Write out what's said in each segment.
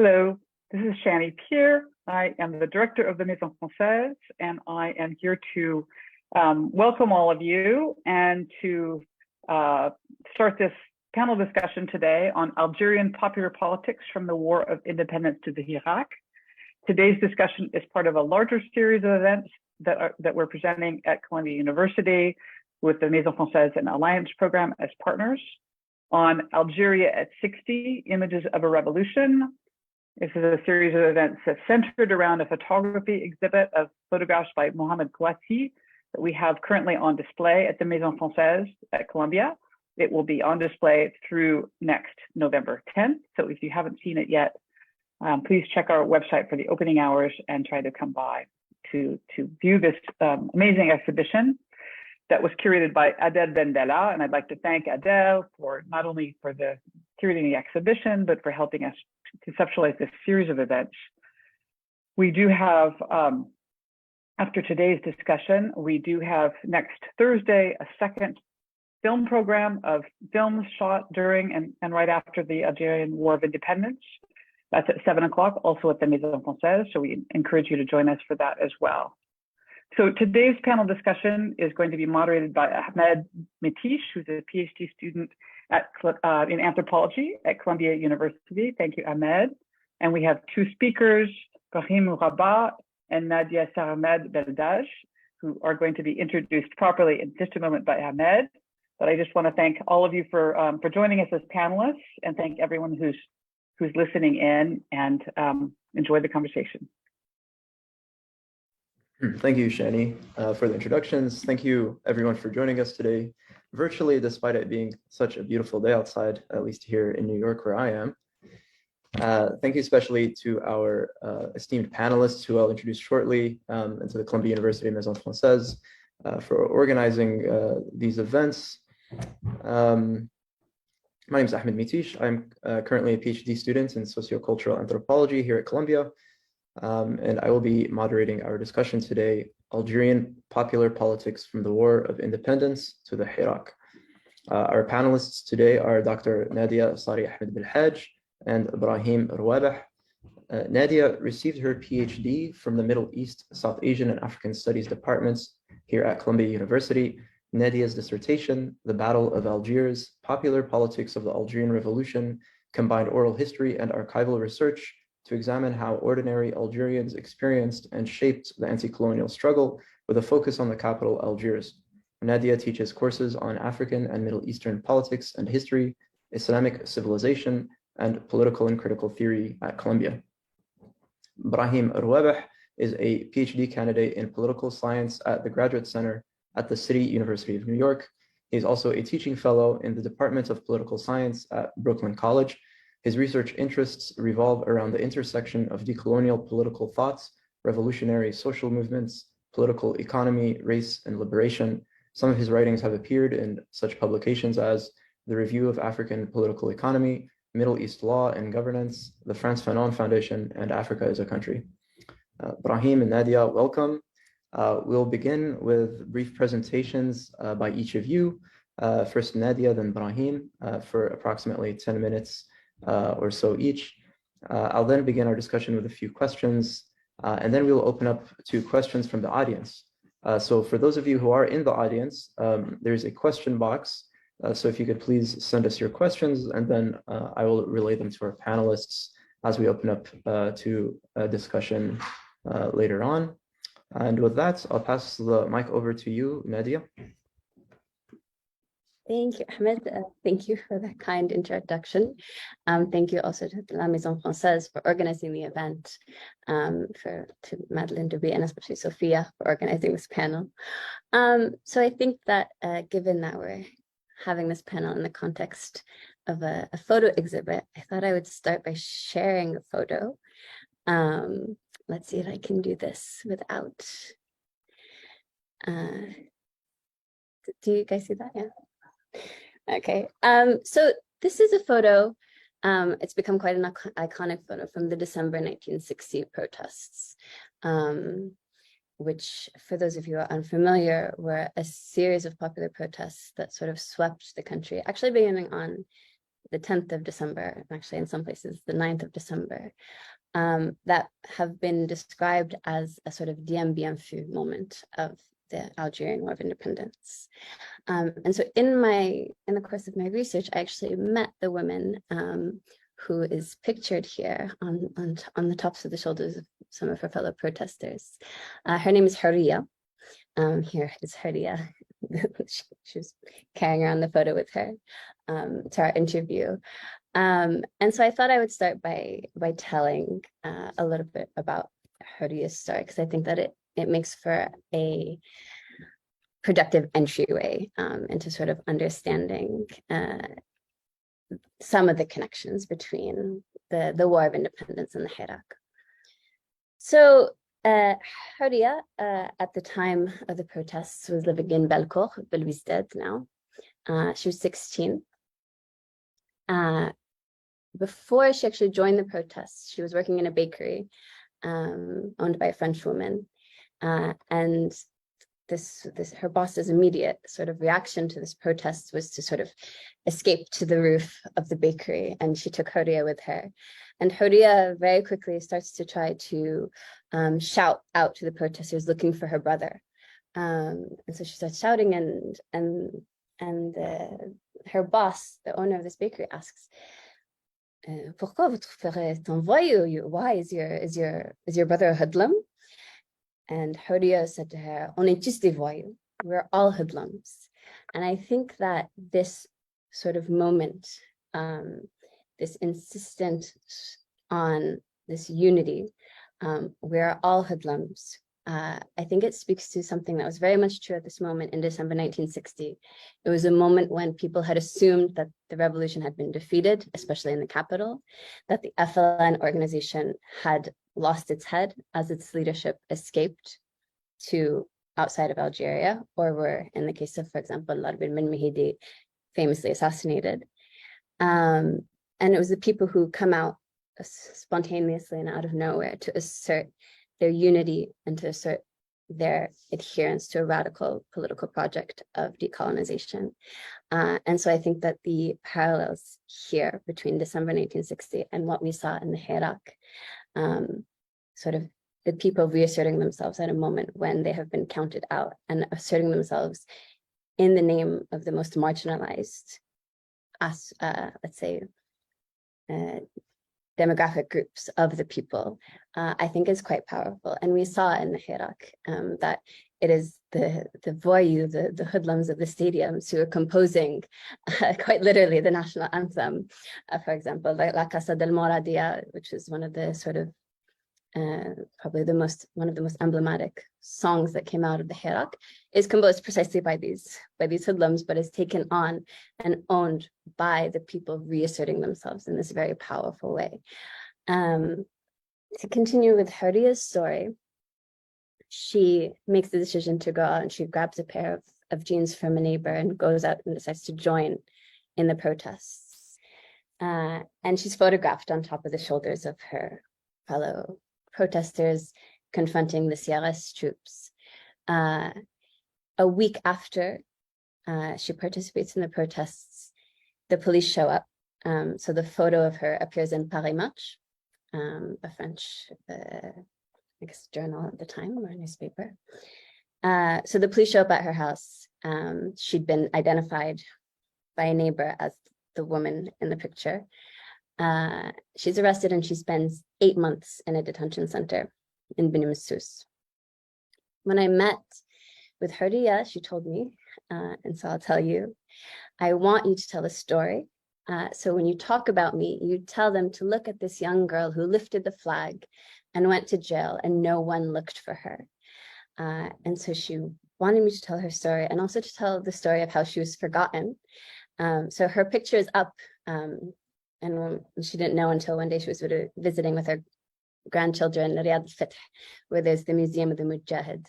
Hello, this is Shani Pierre. I am the director of the Maison Française, and I am here to welcome all of you and to start this panel discussion today on Algerian popular politics from the War of Independence to the Iraq. Today's discussion is part of a larger series of events that we're presenting at Columbia University with the Maison Française and Alliance program as partners on Algeria at 60, Images of a Revolution. This is a series of events that's centered around a photography exhibit of photographs by Mohamed Kouati that we have currently on display at the Maison Française at Columbia. It will be on display through next November 10th. So if you haven't seen it yet, please check our website for the opening hours and try to come by to view this amazing exhibition that was curated by Adel Bendela. And I'd like to thank Adel for not only for the curating the exhibition, but for helping us conceptualize this series of events. We do have, after today's discussion, we do have next Thursday a second film program of films shot during and right after the Algerian War of Independence. That's at 7 o'clock, also at the Maison Française. So we encourage you to join us for that as well. So today's panel discussion is going to be moderated by Ahmed Metish, who's a PhD student in anthropology at Columbia University. Thank you, Ahmed. And we have two speakers, Brahim Rabat and Nadia Saramed Beldaj, who are going to be introduced properly in just a moment by Ahmed. But I just want to thank all of you for joining us as panelists and thank everyone who's listening in and enjoy the conversation. Thank you, Shani, for the introductions. Thank you, everyone, for joining us today, virtually, despite it being such a beautiful day outside, at least here in New York, where I am. Thank you especially to our esteemed panelists, who I'll introduce shortly, and to the Columbia University Maison Française for organizing these events. My name is Ahmed Metish. I'm currently a PhD student in sociocultural anthropology here at Columbia. And I will be moderating our discussion today, Algerian popular politics from the War of Independence to the Iraq. Our panelists today are Dr. Nadia Sari Ahmed Belhaj and Ibrahim Rouabeh. Nadia received her PhD from the Middle East, South Asian and African Studies departments here at Columbia University. Nadia's dissertation, The Battle of Algiers, Popular Politics of the Algerian Revolution, combined oral history and archival research to examine how ordinary Algerians experienced and shaped the anti-colonial struggle with a focus on the capital, Algiers. Nadia teaches courses on African and Middle Eastern politics and history, Islamic civilization, and political and critical theory at Columbia. Brahim Rouabeh is a PhD candidate in political science at the Graduate Center at the City University of New York. He's also a teaching fellow in the Department of Political Science at Brooklyn College. His research interests revolve around the intersection of decolonial political thoughts, revolutionary social movements, political economy, race, and liberation. Some of his writings have appeared in such publications as The Review of African Political Economy, Middle East Law and Governance, the Frantz Fanon Foundation, and Africa as a Country. Brahim and Nadia, welcome. We'll begin with brief presentations by each of you. First Nadia, then Brahim, for approximately 10 minutes or so each. I'll then begin our discussion with a few questions, and then we'll open up to questions from the audience. So for those of you who are in the audience, there's a question box. So if you could please send us your questions, and then I will relay them to our panelists as we open up to a discussion later on. And with that, I'll pass the mic over to you, Nadia. Thank you, Ahmed. Thank you for that kind introduction. Thank you also to La Maison Française for organizing the event, to Madeleine Dubé and especially Sophia for organizing this panel. So I think that given that we're having this panel in the context of a photo exhibit, I thought I would start by sharing a photo. Let's see if I can do this without. Do you guys see that? Yeah. Okay, so this is a photo. It's become quite an iconic photo from the December 1960 protests, which, for those of you who are unfamiliar, were a series of popular protests that sort of swept the country, actually beginning on the 10th of December, actually in some places the 9th of December, that have been described as a sort of diem bien fou moment of the Algerian War of Independence. And so in the course of my research, I actually met the woman who is pictured here on the tops of the shoulders of some of her fellow protesters. Her name is Haria. Here is Haria. She was carrying around the photo with her to our interview. And so I thought I would start by telling a little bit about Haria's story, because I think that it makes for a productive entryway into sort of understanding some of the connections between the War of Independence and the Hirak. So Haria, at the time of the protests, was living in Belcourt, Belwizdad now. She was 16. Before she actually joined the protests, she was working in a bakery owned by a French woman. And her boss's immediate sort of reaction to this protest was to sort of escape to the roof of the bakery, and she took Horia with her. And Horia very quickly starts to try to shout out to the protesters looking for her brother. And so she starts shouting, and her boss, the owner of this bakery, asks, "Pourquoi votre frère est un voyou? Why is your brother a hoodlum?" And Horia said to her, "On est tous des voyous. We're all hoodlums." And I think that this sort of moment, this insistence on this unity, we're all hoodlums, I think it speaks to something that was very much true at this moment in December 1960. It was a moment when people had assumed that the revolution had been defeated, especially in the capital, that the FLN organization had lost its head as its leadership escaped to outside of Algeria, or were, in the case of, for example, Larbin bin Mehdi, famously assassinated. And it was the people who come out spontaneously and out of nowhere to assert their unity and to assert their adherence to a radical political project of decolonization. And so I think that the parallels here between December 1960 and what we saw in the Hirak, sort of the people reasserting themselves at a moment when they have been counted out and asserting themselves in the name of the most marginalized, let's say, demographic groups of the people, I think is quite powerful. And we saw in the Hirak that it is the voyou, the hoodlums of the stadiums who are composing quite literally the national anthem. For example, like La Casa del Moradia, which is one of the sort of probably one of the most emblematic songs that came out of the Hirak, is composed precisely by these hoodlums, but is taken on and owned by the people reasserting themselves in this very powerful way. To continue with Haria's story, she makes the decision to go out and she grabs a pair of jeans from a neighbor and goes out and decides to join in the protests. And she's photographed on top of the shoulders of her fellow protesters confronting the CRS troops. A week after she participates in the protests, the police show up. So the photo of her appears in Paris Match, a French I guess journal at the time, or newspaper. So the police show up at her house. She'd been identified by a neighbor as the woman in the picture. She's arrested and she spends 8 months in a detention center in Beni Masous. When I met with Haria, she told me, and so I'll tell you, "I want you to tell a story. So when you talk about me, you tell them to look at this young girl who lifted the flag and went to jail and no one looked for her." And so she wanted me to tell her story and also to tell the story of how she was forgotten. So her picture is up, and she didn't know until one day she was visiting with her grandchildren, Riyad al-Fath, where there's the Museum of the Mujahid.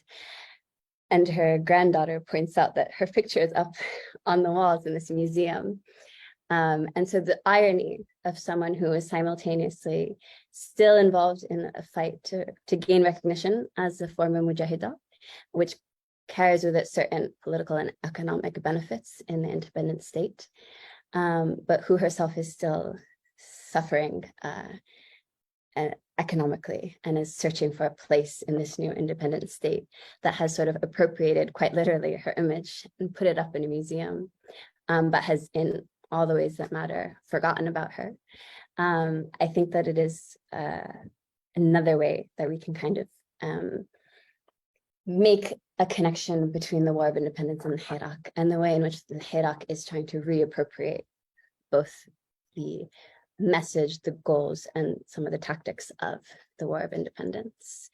And her granddaughter points out that her picture is up on the walls in this museum. And so the irony of someone who is simultaneously still involved in a fight to gain recognition as a former mujahida, which carries with it certain political and economic benefits in the independent state, but who herself is still suffering economically and is searching for a place in this new independent state that has sort of appropriated, quite literally, her image and put it up in a museum, but has, in all the ways that matter, forgotten about her. I think that it is another way that we can kind of make a connection between the War of Independence and the Hirak, and the way in which the Hirak is trying to reappropriate both the message, the goals, and some of the tactics of the War of Independence.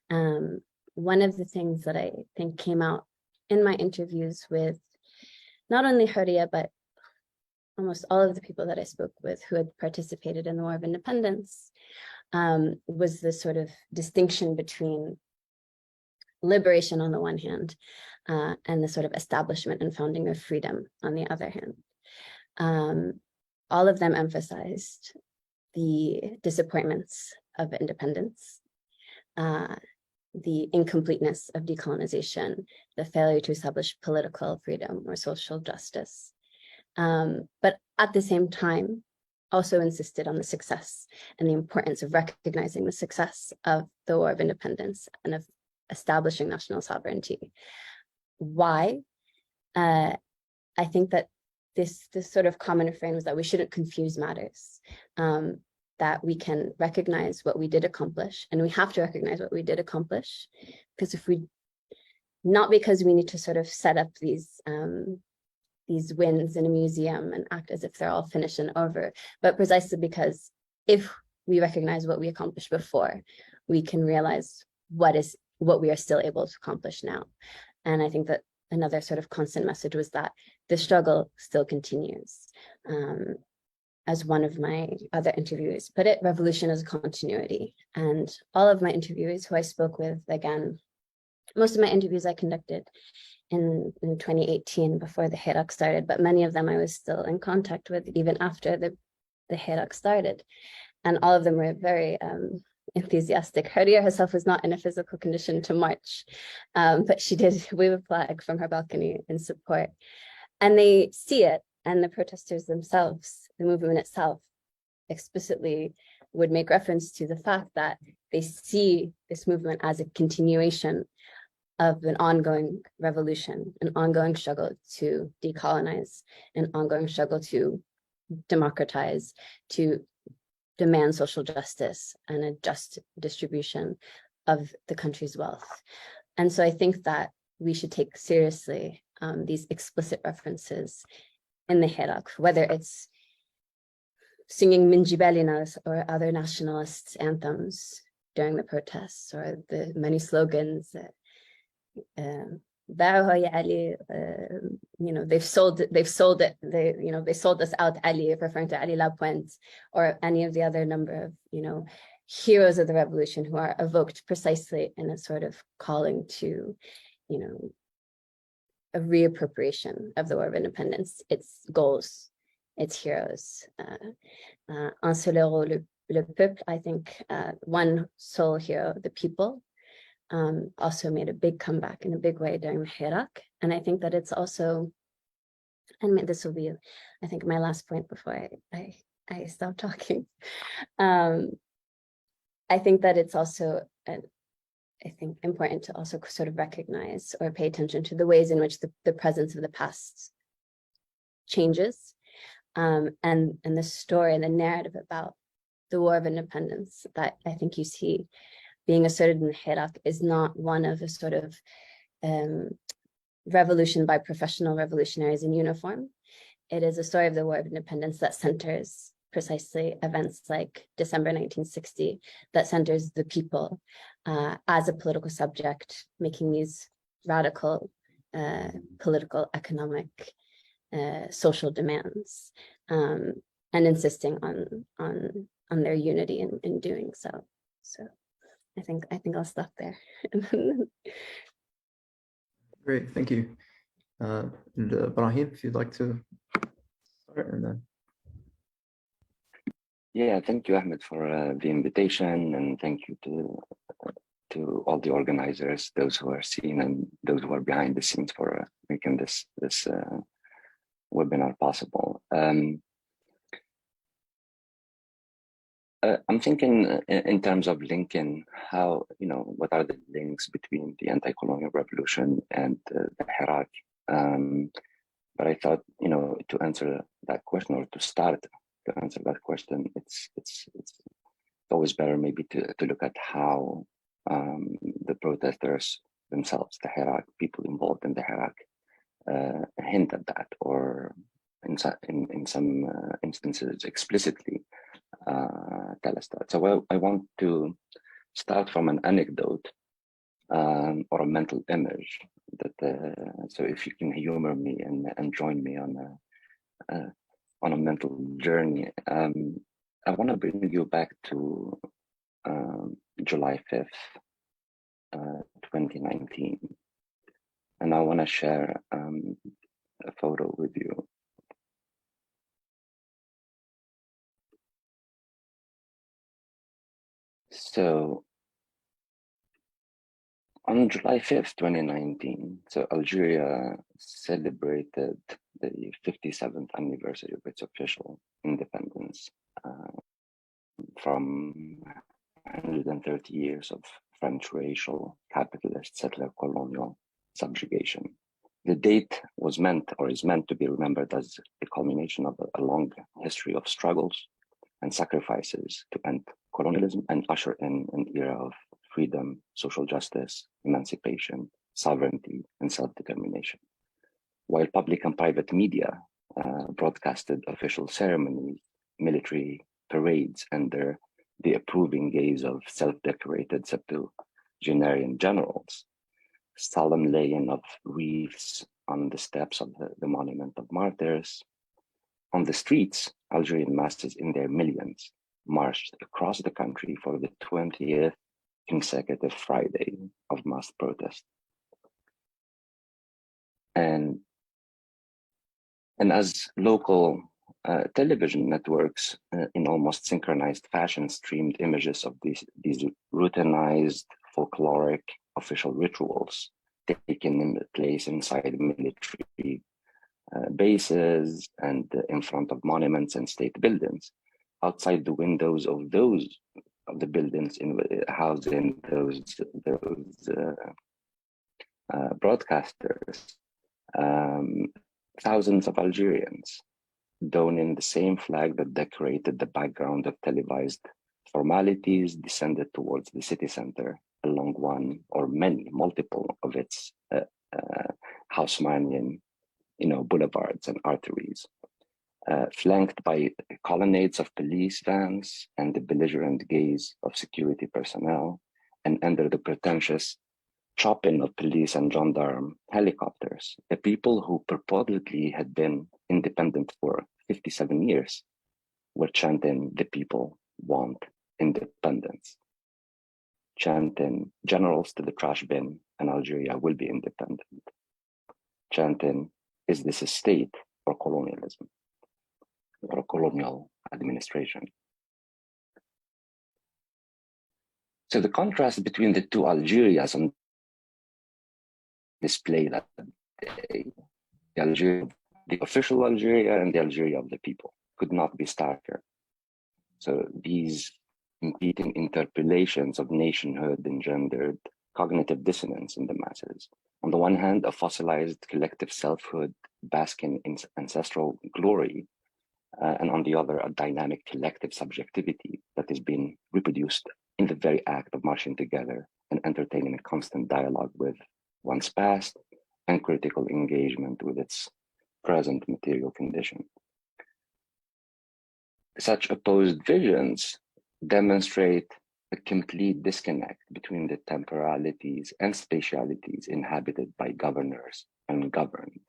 One of the things that I think came out in my interviews with not only Huria, but almost all of the people that I spoke with who had participated in the War of Independence was the sort of distinction between liberation on the one hand, and the sort of establishment and founding of freedom on the other hand. All of them emphasized the disappointments of independence, the incompleteness of decolonization, the failure to establish political freedom or social justice. But at the same time, also insisted on the success and the importance of recognizing the success of the War of Independence and of establishing national sovereignty. Why? I think that this sort of common refrain was that we shouldn't confuse matters, that we can recognize what we did accomplish, and we have to recognize what we did accomplish, because if we, not because we need to sort of set up these wins in a museum and act as if they're all finished and over, but precisely because if we recognize what we accomplished before, we can realize what we are still able to accomplish now. And I think that another sort of constant message was that the struggle still continues. As one of my other interviewers put it, revolution is a continuity. And all of my interviewers who I spoke with, again, most of my interviews I conducted in 2018 before the Hirak started, but many of them I was still in contact with even after the Hirak started. And all of them were very enthusiastic. Huria herself was not in a physical condition to march, but she did wave a flag from her balcony in support. And they see it, and the protesters themselves, the movement itself, explicitly would make reference to the fact that they see this movement as a continuation of an ongoing revolution, an ongoing struggle to decolonize, an ongoing struggle to democratize, to demand social justice and a just distribution of the country's wealth. And so I think that we should take seriously these explicit references in the Hirak, whether it's singing Minjibelinas or other nationalist anthems during the protests, or the many slogans they've sold it, they sold us out, Ali, referring to Ali Lapointe, or any of the other number of heroes of the revolution who are evoked precisely in a sort of calling to a reappropriation of the War of Independence, its goals, its heroes. Un seul héros, le peuple, I think one sole hero, the people, also made a big comeback in a big way during the Hirak. And I think that it's also, and this will be, I think, my last point before I stop talking. I think that it's also, I think, important to also sort of recognize or pay attention to the ways in which the presence of the past changes, and the story and the narrative about the War of Independence that I think you see being asserted in the Hirak is not one of a sort of revolution by professional revolutionaries in uniform. It is a story of the War of Independence that centers precisely events like December 1960, that centers the people as a political subject, making these radical political, economic, social demands, and insisting on their unity in doing so. So I think I'll stop there. Great, thank you. And Brahim, if you'd like to start, and then. Yeah, thank you, Ahmed, for the invitation, and thank you to all the organizers, those who are seen and those who are behind the scenes, for making this webinar possible. I'm thinking in terms of linking how, what are the links between the anti-colonial revolution and the Hirak. But I thought, to answer that question, or to start to answer that question, it's always better maybe to look at how the protesters themselves, the Hirak, people involved in the Hirak, hint at that, or in some instances explicitly tell us that. So I want to start from an anecdote or a mental image that. So if you can humor me and join me on a mental journey, I want to bring you back to July 5th, 2019, and I want to share a photo with you. So on July 5th, 2019, so Algeria celebrated the 57th anniversary of its official independence from 130 years of French racial, capitalist, settler, colonial subjugation. The date was meant, or is meant, to be remembered as the culmination of a long history of struggles and sacrifices to end colonialism and usher in an era of freedom, social justice, emancipation, sovereignty, and self-determination. While public and private media broadcasted official ceremonies, military parades under the approving gaze of self-decorated septuagenarian generals, solemn laying of wreaths on the steps of the Monument of Martyrs. On the streets, Algerian masses in their millions marched across the country for the 20th consecutive Friday of mass protest. And as local television networks in almost synchronized fashion streamed images of these routinized folkloric official rituals taking place inside military bases and in front of monuments and state buildings, outside the windows of the buildings housing those broadcasters, thousands of Algerians donning the same flag that decorated the background of televised formalities descended towards the city center along one or multiple of its Haussmannian, boulevards and arteries, flanked by colonnades of police vans and the belligerent gaze of security personnel, and under the pretentious chopping of police and gendarme helicopters. The people who purportedly had been independent for 57 years were chanting, "The people want independence," chanting, "Generals to the trash bin and Algeria will be independent," chanting, "Is this a state or colonialism or a colonial administration?" So the contrast between the two Algerias on display that day, the official Algeria and the Algeria of the people, could not be starker. So these competing interpolations of nationhood engendered cognitive dissonance in the masses. On the one hand, a fossilized collective selfhood basking in ancestral glory, and on the other, a dynamic collective subjectivity that is being reproduced in the very act of marching together and entertaining a constant dialogue with one's past and critical engagement with its present material condition. Such opposed visions demonstrate a complete disconnect between the temporalities and spatialities inhabited by governors and governed.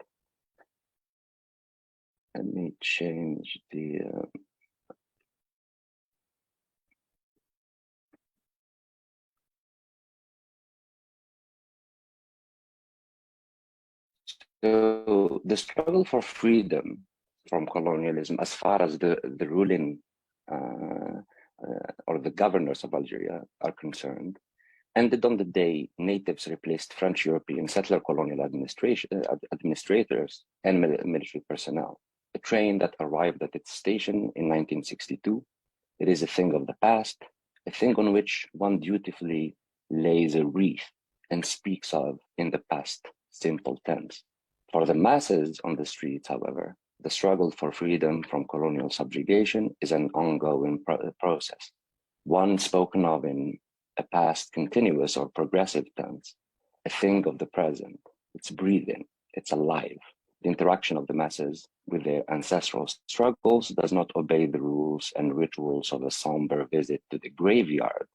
Let me change the So the struggle for freedom from colonialism, as far as the ruling or the governors of Algeria are concerned, ended on the day natives replaced French European settler colonial administrators and military personnel. A train that arrived at its station in 1962, it is a thing of the past, a thing on which one dutifully lays a wreath and speaks of in the past simple tense. For the masses on the streets, however, the struggle for freedom from colonial subjugation is an ongoing process, one spoken of in a past continuous or progressive tense, a thing of the present. It's breathing, it's alive. The interaction of the masses with their ancestral struggles does not obey the rules and rituals of a somber visit to the graveyard,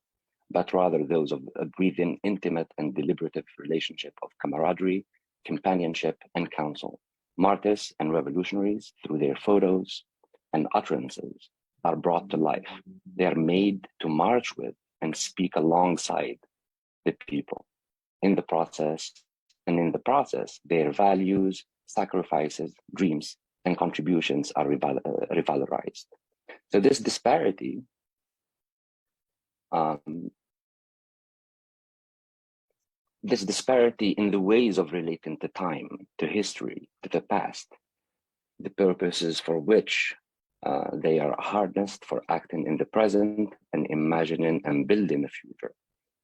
but rather those of a breathing, intimate, and deliberative relationship of camaraderie, companionship, and counsel. Martyrs and revolutionaries, through their photos and utterances, are brought to life. They are made to march with and speak alongside the people. In the process, their values, sacrifices, dreams, and contributions are revalorized. So this disparity in the ways of relating to time, to history, to the past, the purposes for which they are harnessed for acting in the present and imagining and building a future,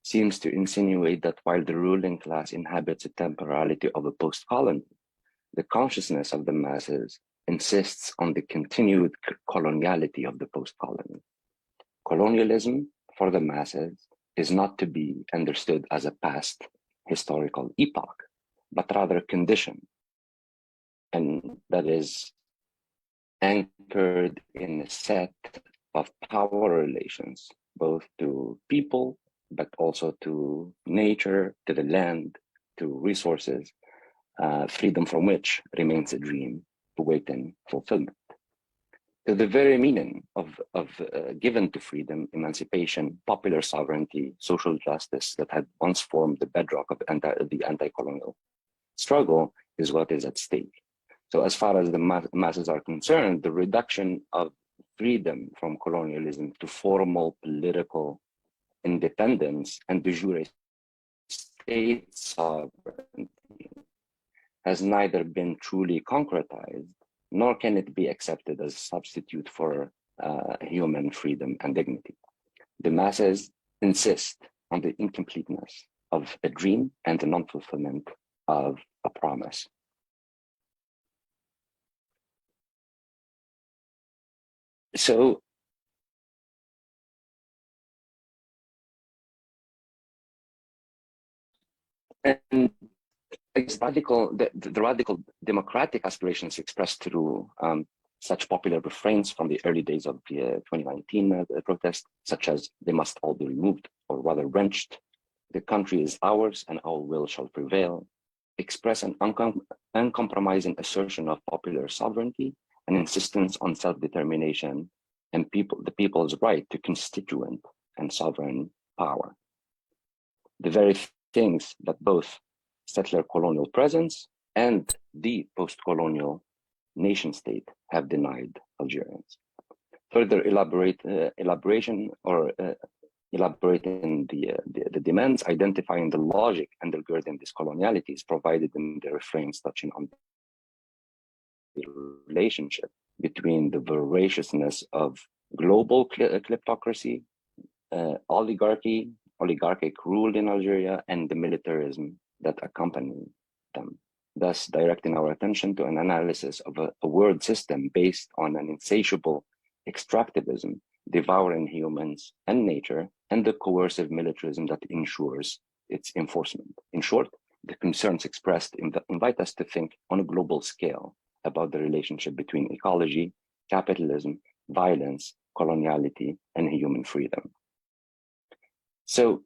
seems to insinuate that while the ruling class inhabits a temporality of a post-colony, the consciousness of the masses insists on the continued coloniality of the post-colony. Colonialism for the masses is not to be understood as a past historical epoch, but rather a condition, and that is anchored in a set of power relations, both to people, but also to nature, to the land, to resources, freedom from which remains a dream awaiting fulfillment. So the very meaning of given to freedom, emancipation, popular sovereignty, social justice that had once formed the bedrock of the anti-colonial struggle is what is at stake. So as far as the masses are concerned, the reduction of freedom from colonialism to formal political independence and de jure state sovereignty has neither been truly concretized, nor can it be accepted as a substitute for human freedom and dignity. The masses insist on the incompleteness of a dream and the non-fulfillment of a promise. So, and the radical democratic aspirations expressed through such popular refrains from the early days of the 2019 protest, such as "they must all be removed," or rather wrenched, "the country is ours and our will shall prevail," express an uncompromising assertion of popular sovereignty and insistence on self-determination and the people's right to constituent and sovereign power. The very things that both settler colonial presence and the post-colonial nation state have denied Algerians. Further elaborating the demands, identifying the logic undergirding this coloniality is provided in the refrains touching on the relationship between the voraciousness of global kleptocracy, oligarchic rule in Algeria, and the militarism that accompany them, thus directing our attention to an analysis of a world system based on an insatiable extractivism, devouring humans and nature, and the coercive militarism that ensures its enforcement. In short, the concerns expressed invite us to think on a global scale about the relationship between ecology, capitalism, violence, coloniality, and human freedom. So,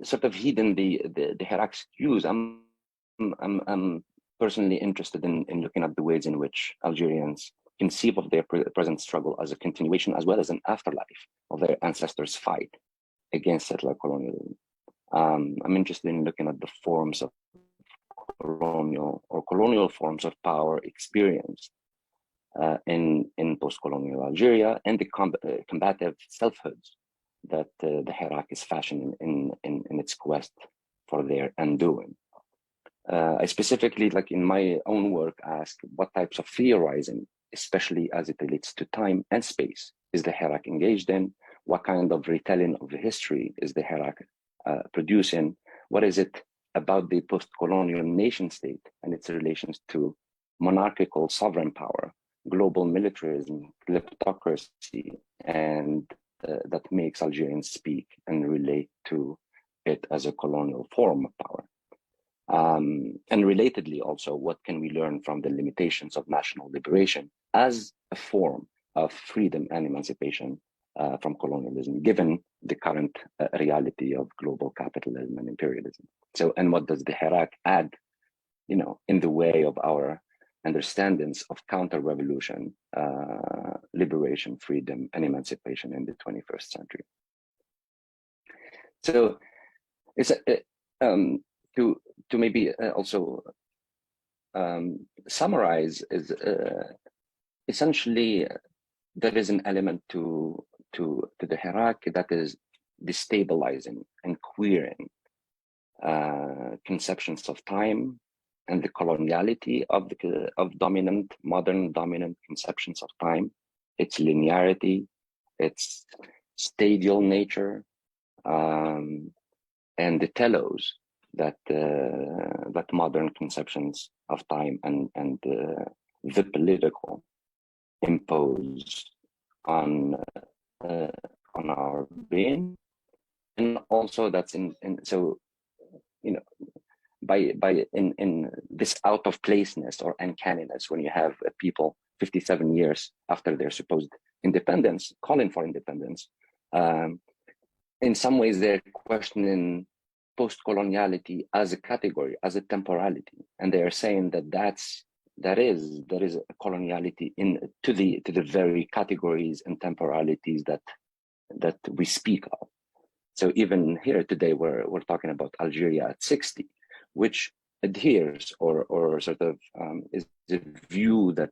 sort of heeding the Hirak's cues, I'm personally interested in looking at the ways in which Algerians conceive of their present struggle as a continuation as well as an afterlife of their ancestors' fight against settler colonialism. I'm interested in looking at the forms of colonial forms of power experienced in post-colonial Algeria, and the combative selfhoods that the Hirak is fashioning in its quest for their undoing. I specifically, like in my own work, asked what types of theorizing, especially as it relates to time and space, is the Hirak engaged in? What kind of retelling of the history is the Hirak producing? What is it about the post-colonial nation state and its relations to monarchical sovereign power, global militarism, kleptocracy, and that makes Algerians speak and relate to it as a colonial form of power? And relatedly also, what can we learn from the limitations of national liberation as a form of freedom and emancipation from colonialism, given the current reality of global capitalism and imperialism? So, and what does the Hirak add, in the way of our understandings of counter-revolution, liberation, freedom, and emancipation in the 21st century? So, it's to maybe also summarize is essentially there is an element to the Hirak that is destabilizing and queering conceptions of time and the coloniality of modern dominant conceptions of time, its linearity, its stadial nature, and the telos that modern conceptions of time and the political impose on our being, and also that's so in this out of placeness or uncanniness, when you have people 57 years after their supposed independence calling for independence, in some ways they're questioning post-coloniality as a category, as a temporality, and they are saying that there is a coloniality to the very categories and temporalities that we speak of. So even here today, we're talking about Algeria at 60, which adheres or sort of is a view that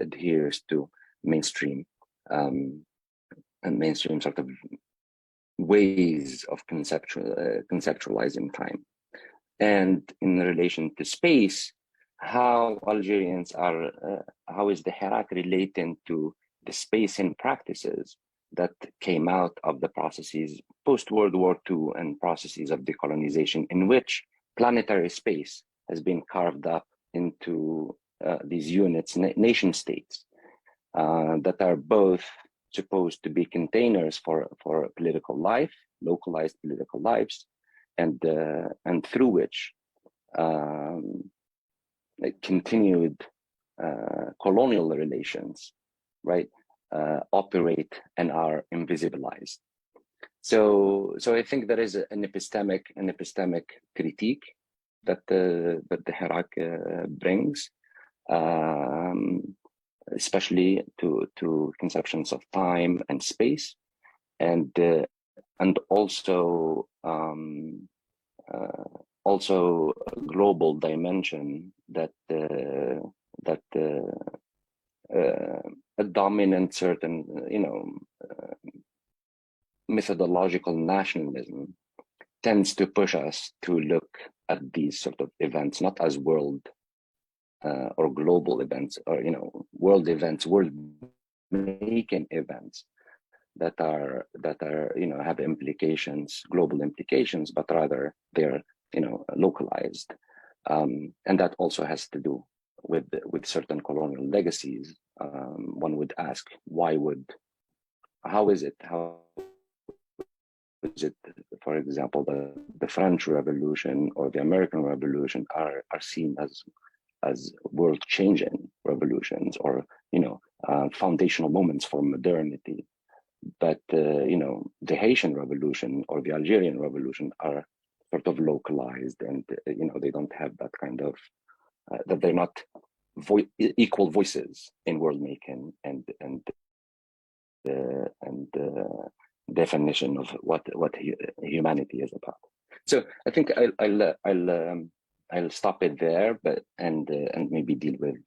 adheres to mainstream and mainstream sort of ways of conceptualizing time. And in relation to space, how Algerians are, how is the Hirak relating to the spacing practices that came out of the processes post-World War II and processes of decolonization, in which planetary space has been carved up into these units, nation states, that are both supposed to be containers for political life, localized political lives, and through which continued colonial relations, right, operate and are invisibilized. So I think there is an epistemic critique that the Hirak brings, especially to conceptions of time and space, and also a global dimension that a dominant certain methodological nationalism tends to push us to look at these sort of events not as world or global events, or world events, world-making events that are have implications, global implications, but rather they're localized, and that also has to do with certain colonial legacies. One would ask, how is it, for example, the French Revolution or the American Revolution are seen as world-changing revolutions, or foundational moments for modernity, but the Haitian Revolution or the Algerian Revolution are sort of localized, and they don't have that kind of that they're not equal voices in world making and definition of what humanity is about. So I think I'll stop it there, but and maybe deal with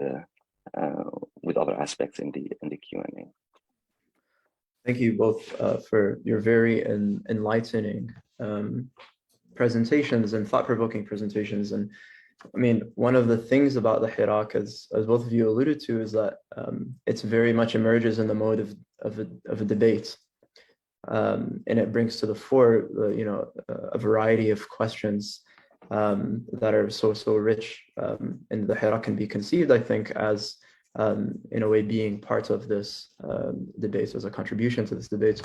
with other aspects in the Q&A. Thank you both for your very enlightening presentations and thought-provoking presentations. And I mean, one of the things about the Hirak, as both of you alluded to, is that it's very much emerges in the mode of a debate. And it brings to the fore, a variety of questions that are so rich, and the Hirak can be conceived, I think, as in a way being part of this debate, as a contribution to this debate.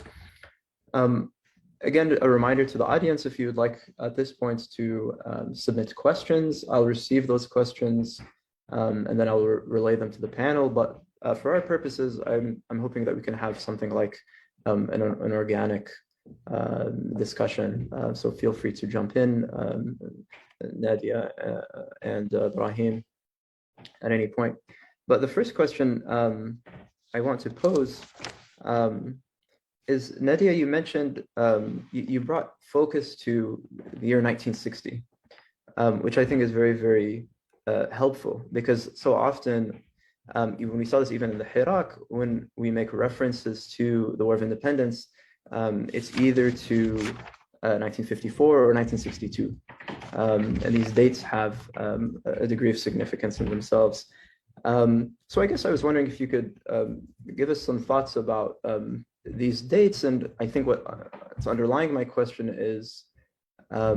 Again, a reminder to the audience, if you would like at this point to submit questions, I'll receive those questions and then I'll relay them to the panel. But for our purposes, I'm hoping that we can have something like an organic discussion. So feel free to jump in, Nadia and Brahim, at any point. But the first question I want to pose is, Nadia, you mentioned, you brought focus to the year 1960, which I think is very, very helpful, because so often, when we saw this even in the Hirak, when we make references to the War of Independence, it's either to 1954 or 1962. And these dates have a degree of significance in themselves. So I guess I was wondering if you could give us some thoughts about these dates. And I think what's underlying my question is, how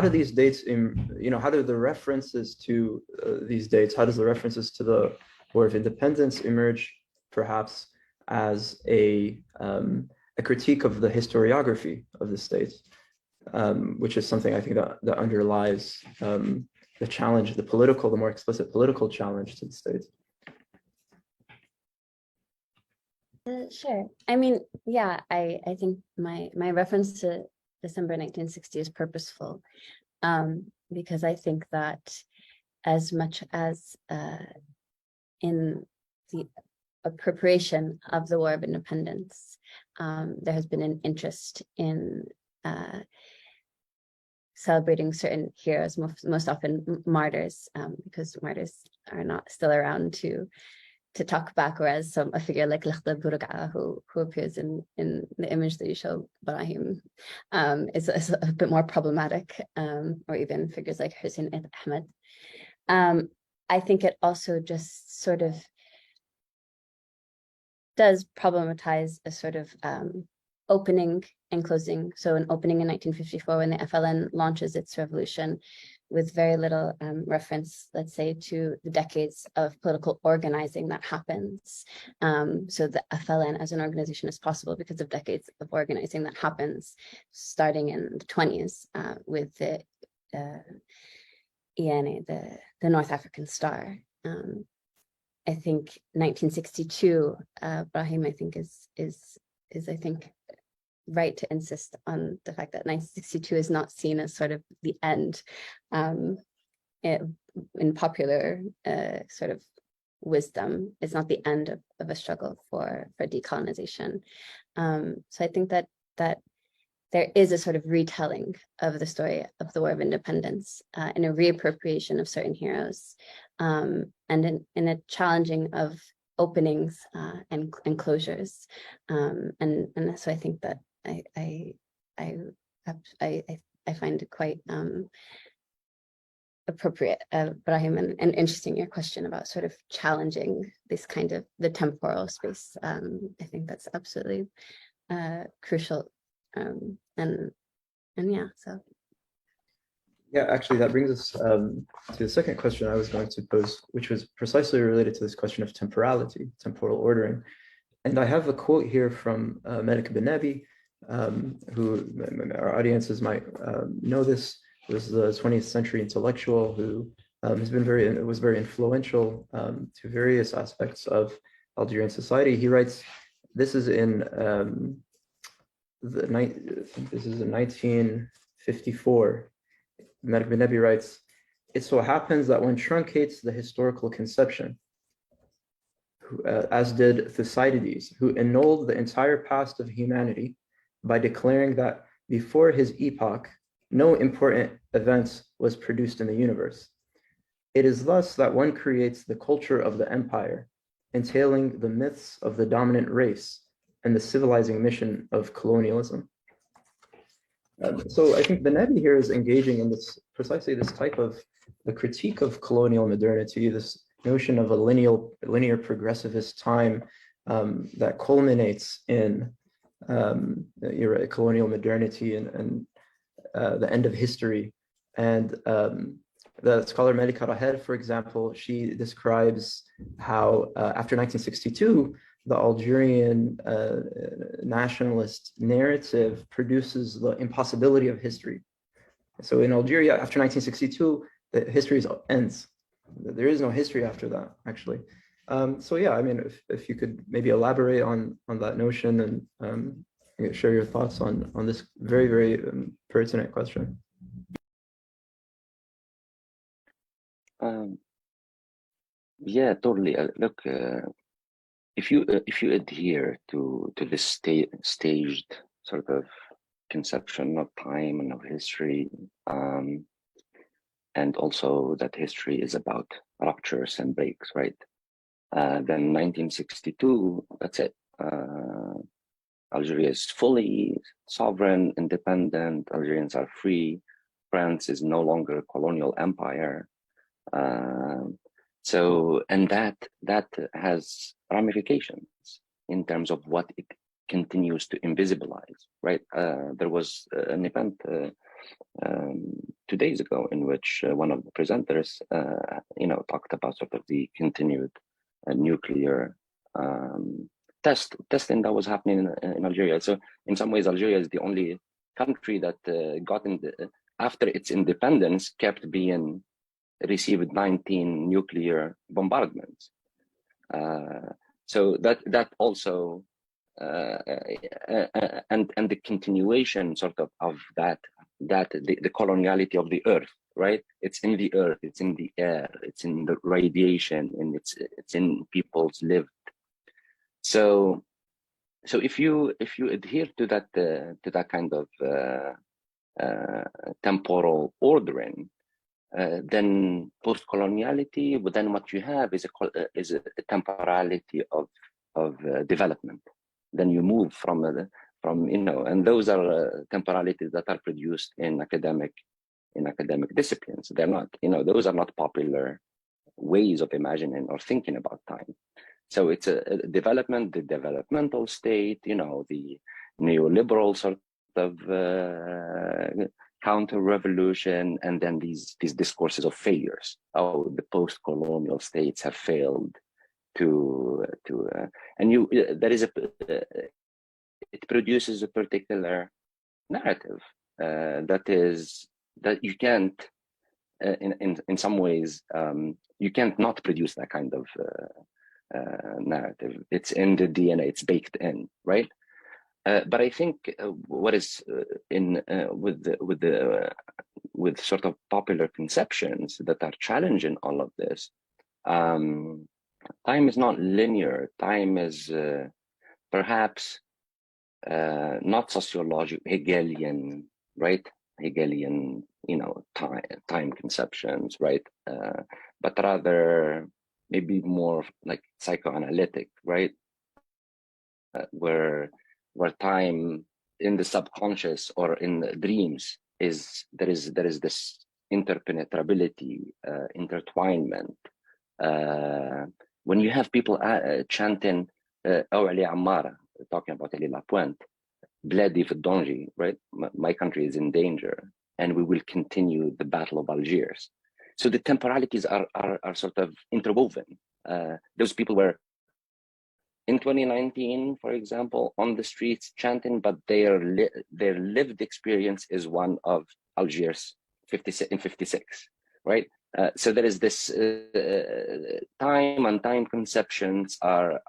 do these dates, how do the references to these dates, how does the references to the War of Independence emerge perhaps as a critique of the historiography of the state, which is something I think that underlies the challenge, the more explicit political challenge to the state. Sure. I mean, yeah, I think my reference to December 1960 is purposeful, because I think that as much as in the appropriation of the War of Independence, there has been an interest in celebrating certain heroes, most often martyrs, because martyrs are not still around to talk back, whereas a figure like Lakhda Burqa, who appears in the image that you show, Brahim, is a bit more problematic, or even figures like Hussein Ahmed. I think it also just sort of does problematize a sort of opening and closing. So an opening in 1954 when the FLN launches its revolution, with very little reference, let's say, to the decades of political organizing that happens. So the FLN as an organization is possible because of decades of organizing that happens, starting in the 20s with the ENA, the North African Star. I think 1962, Brahim, I think is I think right to insist on the fact that 1962 is not seen as sort of the end in popular sort of wisdom. It's not the end of a struggle for decolonization. So I think that there is a sort of retelling of the story of the War of Independence, and a reappropriation of certain heroes, and in a challenging of openings and closures, and so I think that I find it quite appropriate, Brahim, and interesting your question about sort of challenging this kind of the temporal space. I think that's absolutely crucial, and yeah, so. Yeah, actually, that brings us to the second question I was going to pose, which was precisely related to this question of temporality, temporal ordering. And I have a quote here from Malik bin Nabi, who our audiences might know. This was the 20th century intellectual who was very influential to various aspects of Algerian society. He writes, this is in 1954. Malik bin Nabi writes, "It so happens that one truncates the historical conception, as did Thucydides, who annulled the entire past of humanity by declaring that before his epoch, no important event was produced in the universe. It is thus that one creates the culture of the empire, entailing the myths of the dominant race and the civilizing mission of colonialism. So I think the Nabi here is engaging in this precisely this type of the critique of colonial modernity, this notion of a linear progressivist time that culminates in colonial modernity and the end of history. And the scholar Melika Raher, for example, she describes how after 1962, the Algerian nationalist narrative produces the impossibility of history. So in Algeria, after 1962, the history ends. There is no history after that, actually. So yeah, I mean, if you could maybe elaborate on that notion and share your thoughts on this very, very pertinent question. Yeah, totally. Look, if you adhere to this staged sort of conception of time and of history, and also that history is about ruptures and breaks, right? Then 1962, that's it. Algeria is fully sovereign, independent. Algerians are free. France is no longer a colonial empire. And that has ramifications in terms of what it continues to invisibilize, right? There was an event 2 days ago in which one of the presenters, talked about sort of the continued nuclear testing that was happening in Algeria. So in some ways, Algeria is the only country that after its independence kept being received 19 nuclear bombardments. So that also and the continuation sort of that the coloniality of the earth, right? It's in the earth, it's in the air, it's in the radiation, and it's in people's lived. So if you adhere to that kind of temporal ordering, then post-coloniality, but then what you have is a temporality of development. Then you move from and those are temporalities that are produced in academic disciplines. They're not, those are not popular ways of imagining or thinking about time. So it's a development, the developmental state, the neoliberal sort of counter-revolution, and then these discourses of failures. Oh, the post-colonial states have failed it produces a particular narrative that you can't, in some ways, you can't not produce that kind of narrative. It's in the DNA, it's baked in, right? But I think what is with sort of popular conceptions that are challenging all of this, time is not linear. Time is perhaps not sociological, Hegelian, right? Hegelian, time conceptions, right? But rather maybe more like psychoanalytic, right? Where time in the subconscious or in the dreams there is this interpenetrability, intertwinement. When you have people chanting Awali Ammara, talking about Ali Lapointe, Bledi fi Donji, right? My country is in danger, and we will continue the Battle of Algiers. So the temporalities are sort of interwoven. Those people were in 2019, for example, on the streets chanting, but their lived experience is one of Algiers in 56, right? So there is this time and time conceptions are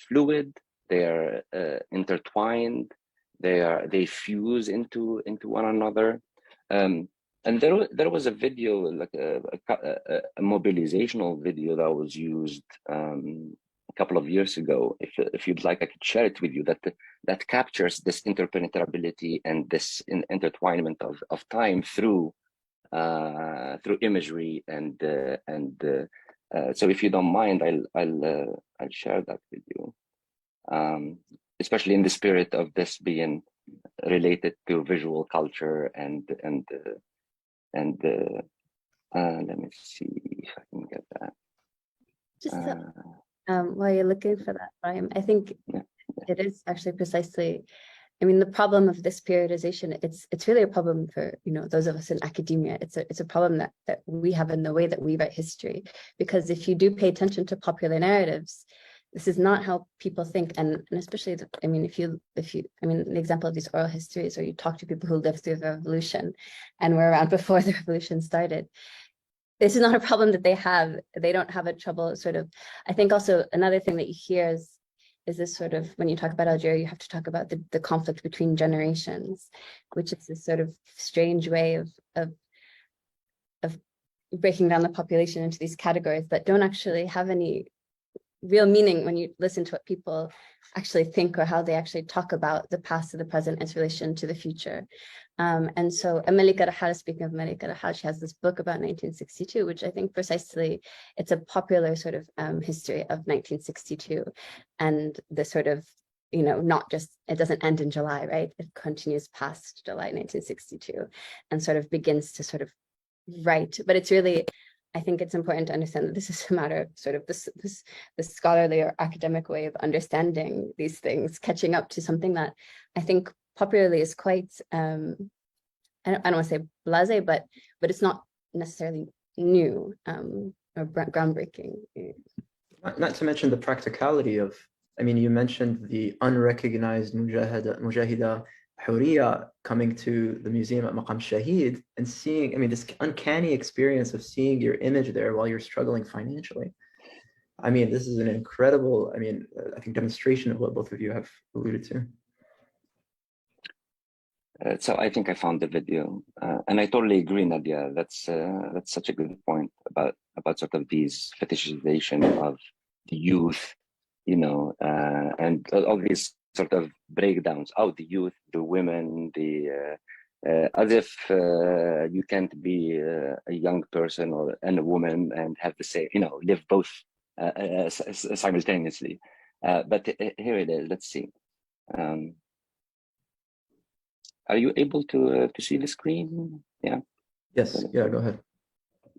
fluid. They are intertwined. They fuse into one another. And there was a video, like a mobilizational video that was used a couple of years ago. If you'd like, I could share it with you. That captures this interpenetrability and this intertwinement of time through through imagery so if you don't mind, I'll share that with you, especially in the spirit of this being related to visual culture and let me see if I can get that. Just while you're looking for that, Brian, I think Yeah. it is actually precisely, I mean, the problem of this periodization, it's really a problem for, you know, those of us in academia. It's a problem that we have in the way that we write history, because if you do pay attention to popular narratives, this is not how people think, and especially, I mean, if you, I mean, the example of these oral histories, or you talk to people who lived through the revolution and were around before the revolution started, this is not a problem that they have. They don't have a trouble sort of, I think also another thing that you hear is this sort of, when you talk about Algeria, you have to talk about the conflict between generations, which is this sort of strange way of breaking down the population into these categories that don't actually have any real meaning when you listen to what people actually think or how they actually talk about the past to the present and its relation to the future. And so Malika Rahal, speaking of Malika Rahal, she has this book about 1962, which I think precisely, it's a popular sort of history of 1962, and the sort of, you know, not just, it doesn't end in July, right? It continues past July 1962 and sort of begins to sort of write, but it's really, I think it's important to understand that this is a matter of sort of this scholarly or academic way of understanding these things, catching up to something that I think popularly is quite, I don't want to say blasé, but it's not necessarily new or groundbreaking. Not to mention the practicality of, I mean, you mentioned the unrecognized Mujahida Huriya coming to the museum at Maqam Shahid and seeing, I mean, this uncanny experience of seeing your image there while you're struggling financially. I mean, this is an incredible, I mean, I think demonstration of what both of you have alluded to. So I think I found the video, and I totally agree, Nadia. That's such a good point about sort of these fetishization of the youth, you know, and all these sort of breakdowns. Oh, the youth, the women, as if you can't be a young person and a woman and have the same, you know, live both simultaneously. But here it is. Let's see. Are you able to see the screen? Yeah. Yes. Yeah. Go ahead.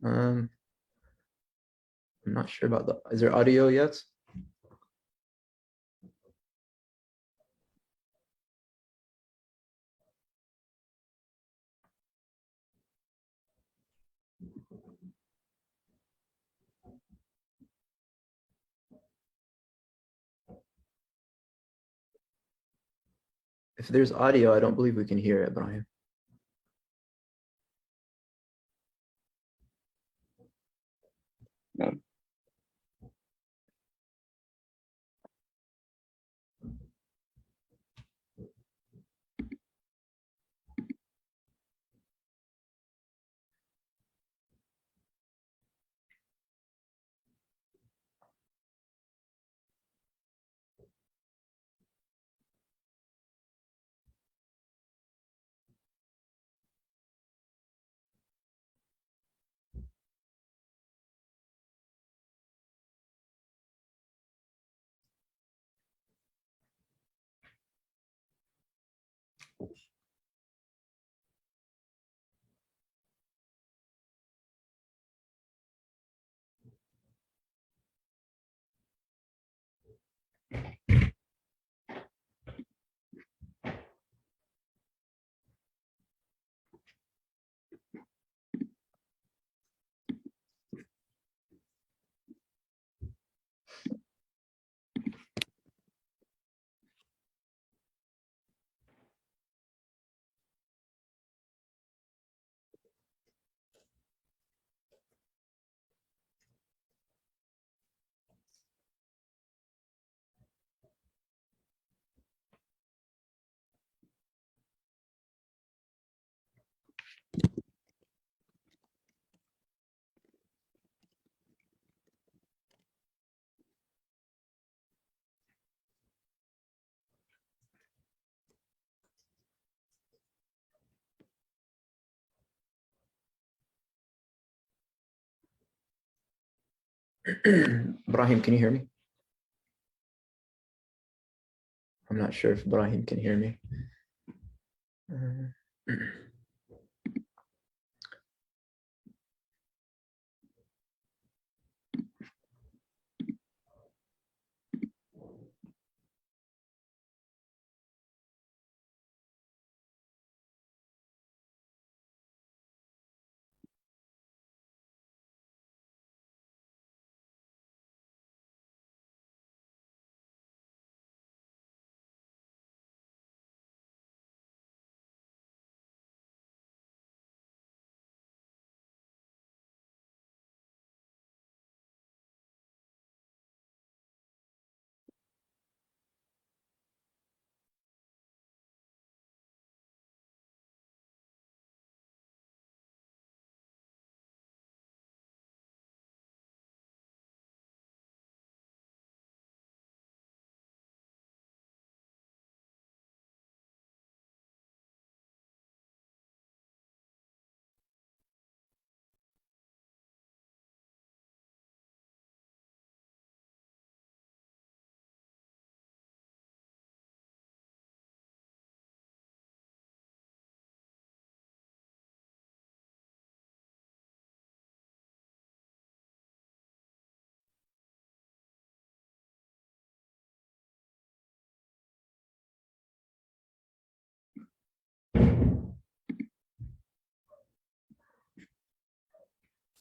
I'm not sure about the. Is there audio yet? If there's audio, I don't believe we can hear it, Brian. No. Ibrahim, can you hear me? I'm not sure if Ibrahim can hear me.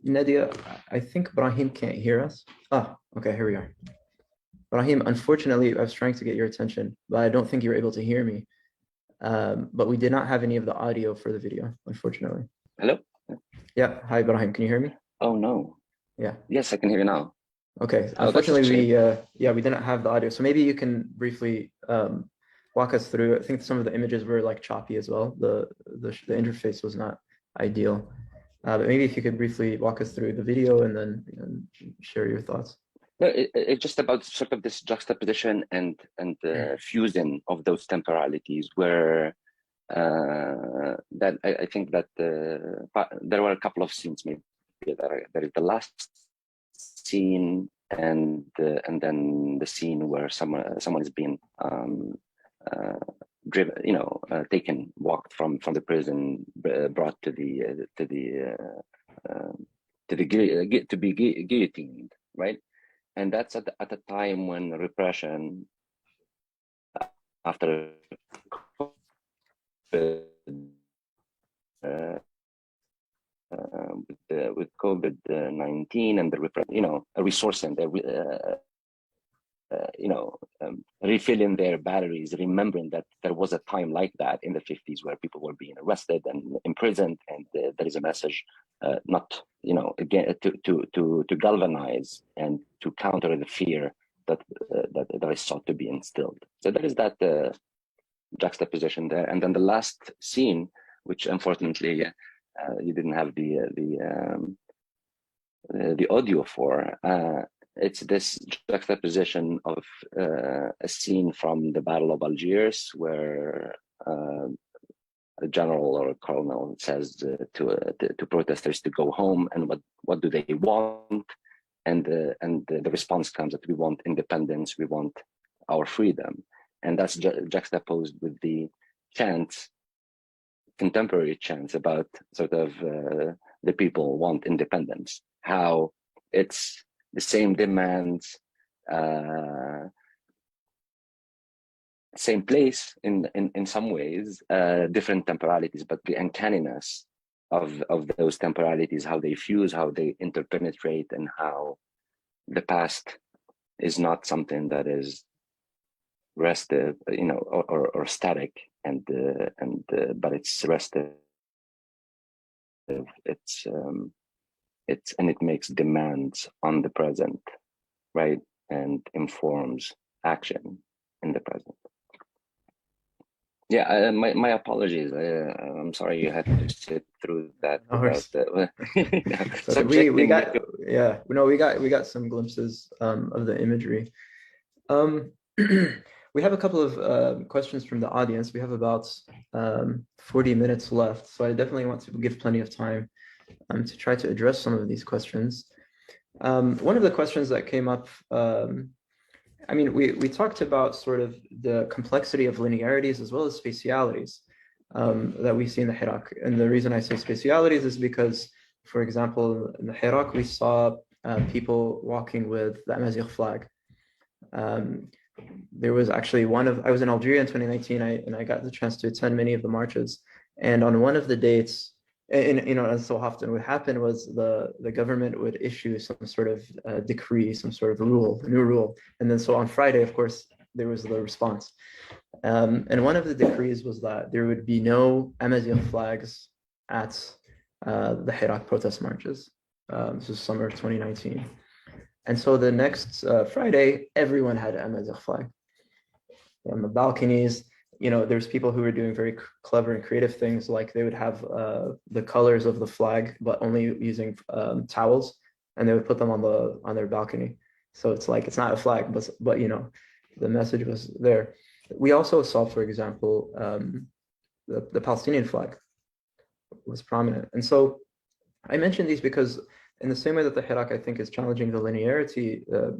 Nadia, I think Ibrahim can't hear us. Ah, okay, here we are. Ibrahim, unfortunately, I was trying to get your attention, but I don't think you were able to hear me. But we did not have any of the audio for the video, unfortunately. Hello? Yeah, hi, Ibrahim, can you hear me? Oh, no. Yeah. Yes, I can hear you now. Okay, Oh, that's a unfortunately, shame. we didn't have the audio. So maybe you can briefly walk us through. I think some of the images were like choppy as well. The interface was not ideal. But maybe if you could briefly walk us through the video and then share your thoughts. No, it's just about sort of this juxtaposition and fusion of those temporalities where that I think that there were a couple of scenes maybe there is the last scene and then the scene where someone is being driven, taken, walked from the prison, brought to be guillotined, right? And that's at a time when repression after with COVID-19 and the a resource and refilling their batteries, remembering that there was a time like that in the 50s where people were being arrested and imprisoned, and there is a message, not again to galvanize and to counter the fear that is sought to be instilled. So there is that juxtaposition there, and then the last scene, which unfortunately you didn't have the audio for. It's this juxtaposition of a scene from the Battle of Algiers, where a general or a colonel says to protesters to go home, and what do they want? And the response comes that we want independence, we want our freedom, and that's juxtaposed with the chants, contemporary chants about sort of the people want independence, how it's the same demands, same place in some ways, different temporalities, but the uncanniness of those temporalities, how they fuse, how they interpenetrate, and how the past is not something that is restive, or static, but it's restive. And it makes demands on the present, right, and informs action in the present. Yeah, my apologies. I'm sorry you had to sit through that. So we got some glimpses of the imagery. We have a couple of questions from the audience. We have about 40 minutes left, so I definitely want to give plenty of time to try to address some of these questions. One of the questions that came up, I mean, we talked about sort of the complexity of linearities as well as spatialities that we see in the Hirak. And the reason I say spatialities is because, for example, in the Hirak, we saw people walking with the Amazigh flag. There was actually I was in Algeria in 2019, and I got the chance to attend many of the marches. And on one of the dates, and and so often what happened was the government would issue some sort of decree, some sort of rule, a new rule. And then so on Friday, of course, there was the response. And one of the decrees was that there would be no Amazigh flags at the Hirak protest marches. This was summer of 2019. And so the next Friday, everyone had an Amazigh flag on the balconies. There's people who were doing very clever and creative things, like they would have the colors of the flag, but only using towels, and they would put them on their balcony. So it's like, it's not a flag, but the message was there. We also saw, for example, the Palestinian flag was prominent. And so I mention these because in the same way that the Hirak, I think, is challenging the linearity, or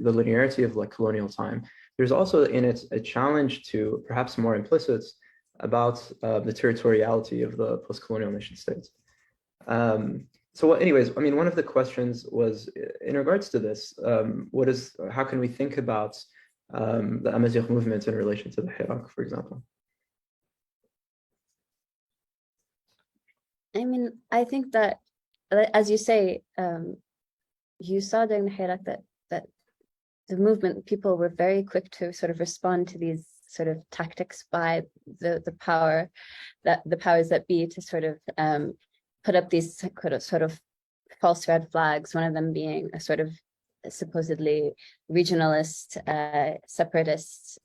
the linearity of like colonial time, there's also in it a challenge to, perhaps more implicit, about the territoriality of the post-colonial nation states. So anyways, I mean, one of the questions was in regards to this, how can we think about the Amazigh movement in relation to the Hirak, for example? I mean, I think that, as you say, you saw during the Hirak that the movement, people were very quick to sort of respond to these sort of tactics by the powers that be, to sort of put up these sort of false red flags, one of them being a sort of supposedly regionalist, separatist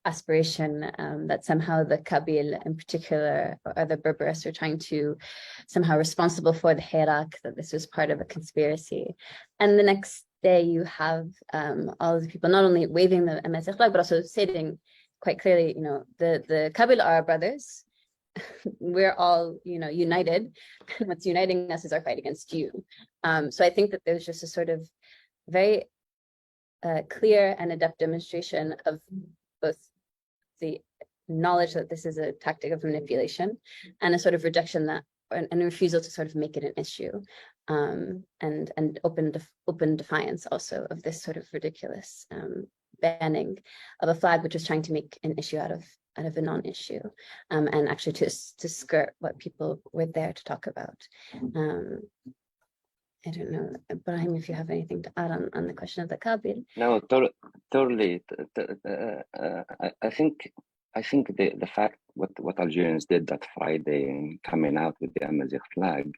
aspiration, that somehow the Kabyle in particular, or the Berbers, are trying to somehow responsible for the Hirak, that this was part of a conspiracy. And the next day you have all of the people not only waving the Amazigh flag, but also stating quite clearly, the Kabyle are our brothers. We're all, united. What's uniting us is our fight against you. So I think that there's just a sort of very clear and adept demonstration of both the knowledge that this is a tactic of manipulation and a sort of rejection that, and a refusal to sort of make it an issue, and open defiance also of this sort of ridiculous banning of a flag which was trying to make an issue out of a non-issue, and actually to skirt what people were there to talk about. I don't know, Ibrahim, if you have anything to add on the question of the Kabyle. No, totally. I think the fact what Algerians did that Friday in coming out with the Amazigh flag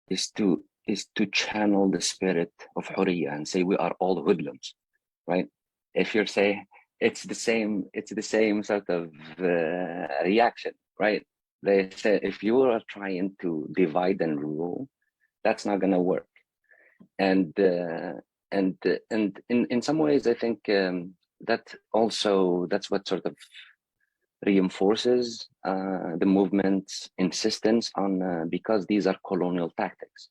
is to channel the spirit of Hurriya and say we are all hoodlums, right? If you're saying it's the same sort of reaction, right? They say if you are trying to divide and rule, that's not going to work. And in some ways, I think that's what sort of reinforces the movement's insistence on, because these are colonial tactics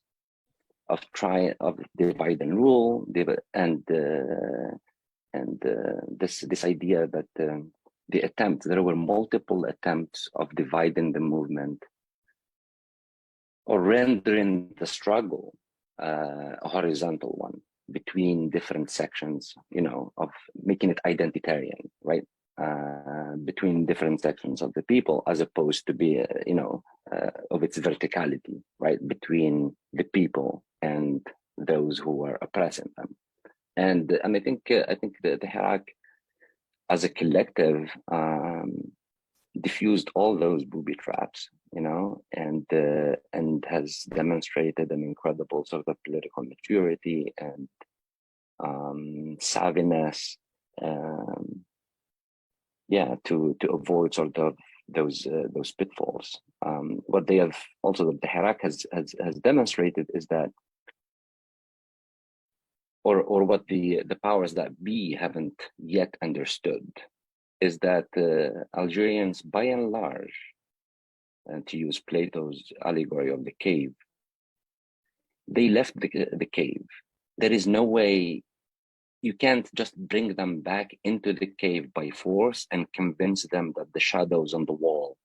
of divide and rule, and this idea that there were multiple attempts of dividing the movement or rendering the struggle a horizontal one between different sections, of making it identitarian, right? Between different sections of the people, as opposed to be, of its verticality, right? Between the people and those who are oppressing them. And I think the Hirak as a collective diffused all those booby traps, and has demonstrated an incredible sort of political maturity and savviness, to avoid sort of those pitfalls. What they have also, the Hirak has demonstrated is that, or what the powers that be haven't yet understood, is that Algerians, by and large, and to use Plato's allegory of the cave, they left the cave. There is no way, you can't just bring them back into the cave by force and convince them that the shadows on the wall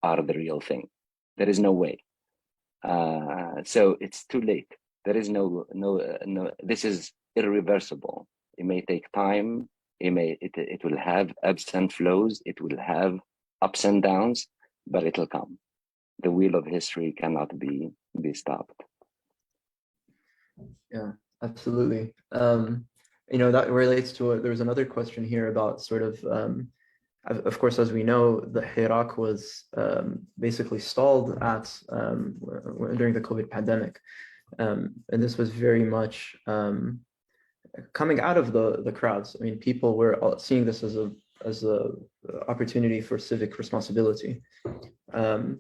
are the real thing. There is no way. So it's too late. There is no, this is irreversible. It may take time. It will have ebbs and flows. It will have ups and downs, but it'll come. The wheel of history cannot be stopped. Yeah, absolutely. That relates to there was another question here about sort of course, as we know, the Hirak was basically stalled during the COVID pandemic. And this was very much coming out of the crowds. I mean, people were seeing this as a opportunity for civic responsibility. And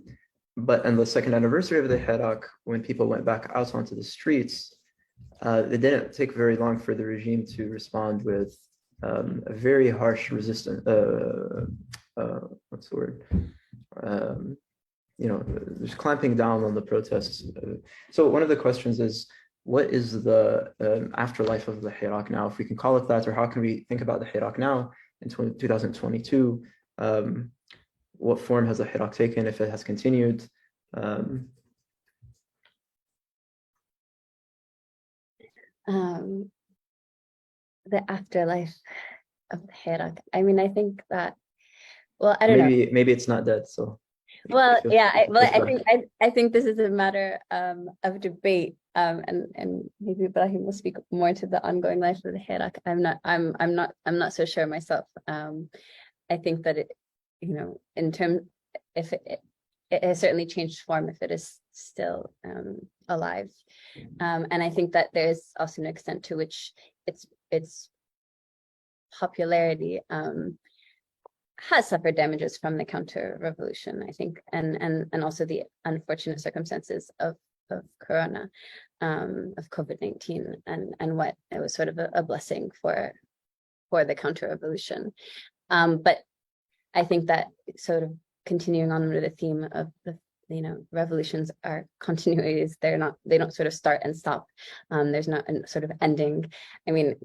the second anniversary of the Hirak, when people went back out onto the streets, it didn't take very long for the regime to respond with a very harsh resistance. What's the word? Just clamping down on the protests. So one of the questions is, what is the afterlife of the Hirak now, if we can call it that, or how can we think about the Hirak now in 2022? What form has the Hirak taken, if it has continued? The afterlife of the Hirak. I mean, I think that, well, I don't know. Maybe it's not dead, so. Well, yeah, I think this is a matter of debate, and maybe Ibrahim will speak more to the ongoing life of the Hirak. I'm not so sure myself. I think that it, in terms, if it has certainly changed form if it is still alive, and I think that there's also an extent to which its popularity has suffered damages from the counter-revolution, I think, and also the unfortunate circumstances of Corona, of COVID-19, and what it was sort of a blessing for the counter-revolution. But I think that sort of continuing on with the theme of the revolutions are continuities. They don't sort of start and stop. There's not a sort of ending. I mean,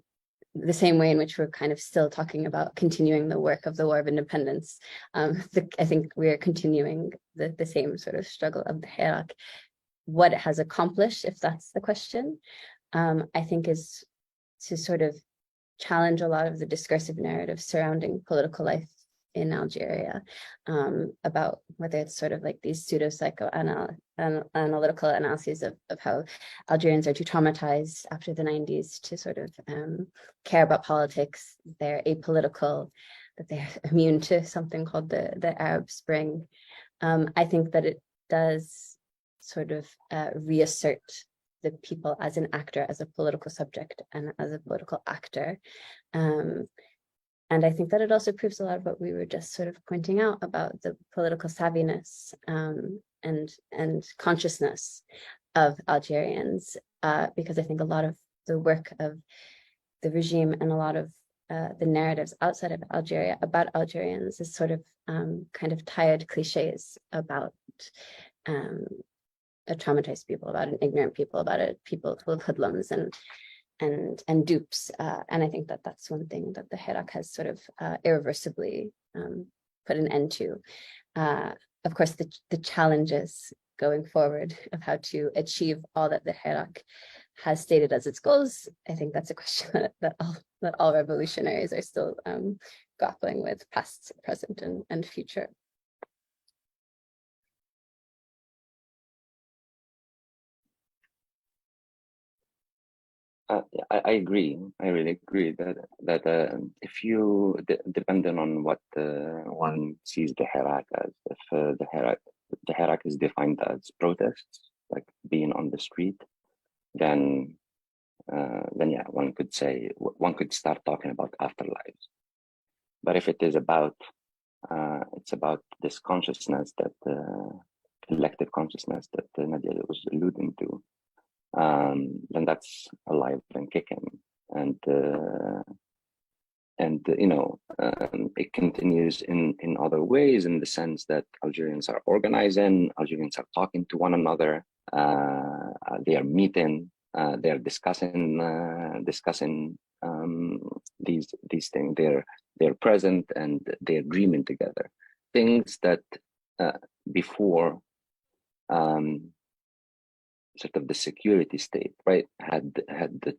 the same way in which we're kind of still talking about continuing the work of the War of Independence, I think we are continuing the same sort of struggle of the Hirak. What it has accomplished, if that's the question, I think is to sort of challenge a lot of the discursive narrative surrounding political life in Algeria, about whether it's sort of like these pseudo-psychoanalytical analyses of how Algerians are too traumatized after the 90s to sort of care about politics. They're apolitical, that they're immune to something called the Arab Spring. I think that it does sort of reassert the people as an actor, as a political subject, and as a political actor. And I think that it also proves a lot of what we were just sort of pointing out about the political savviness and consciousness of Algerians, because I think a lot of the work of the regime and a lot of the narratives outside of Algeria about Algerians is sort of kind of tired cliches about a traumatized people, about an ignorant people, about a people full of hoodlums and dupes, and I think that that's one thing that the Hirak has sort of irreversibly put an end to. Of course, the challenges going forward of how to achieve all that the Hirak has stated as its goals, I think that's a question that all revolutionaries are still grappling with, past, present, and future. I agree. I really agree that if you depending on what one sees the Hirak as, if the Hirak is defined as protests, like being on the street, then yeah, one could start talking about afterlives. But if it is about it's about this consciousness, that collective consciousness that Nadia was alluding to, then that's alive and kicking, and it continues in other ways, in the sense that Algerians are organizing, Algerians are talking to one another, they are meeting, they are discussing these things. They're present and they're dreaming together. Things that before sort of the security state, right, had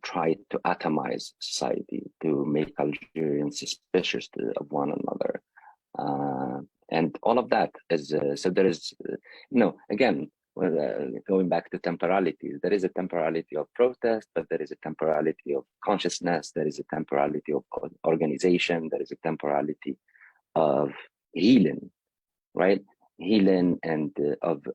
tried to atomize society, to make Algerians suspicious of one another, and all of that is so. There is, again, going back to temporality, there is a temporality of protest, but there is a temporality of consciousness. There is a temporality of organization. There is a temporality of healing, right? Healing and of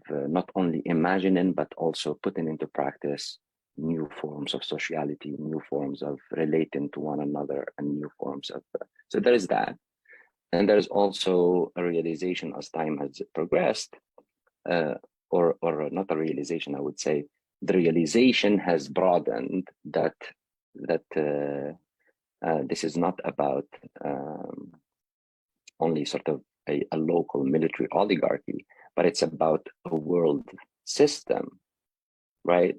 not only imagining, but also putting into practice new forms of sociality, new forms of relating to one another, and new forms of, so there is that. And there's also a realization as time has progressed, or not a realization, I would say, the realization has broadened that this is not about only sort of a local military oligarchy, but it's about a world system, right?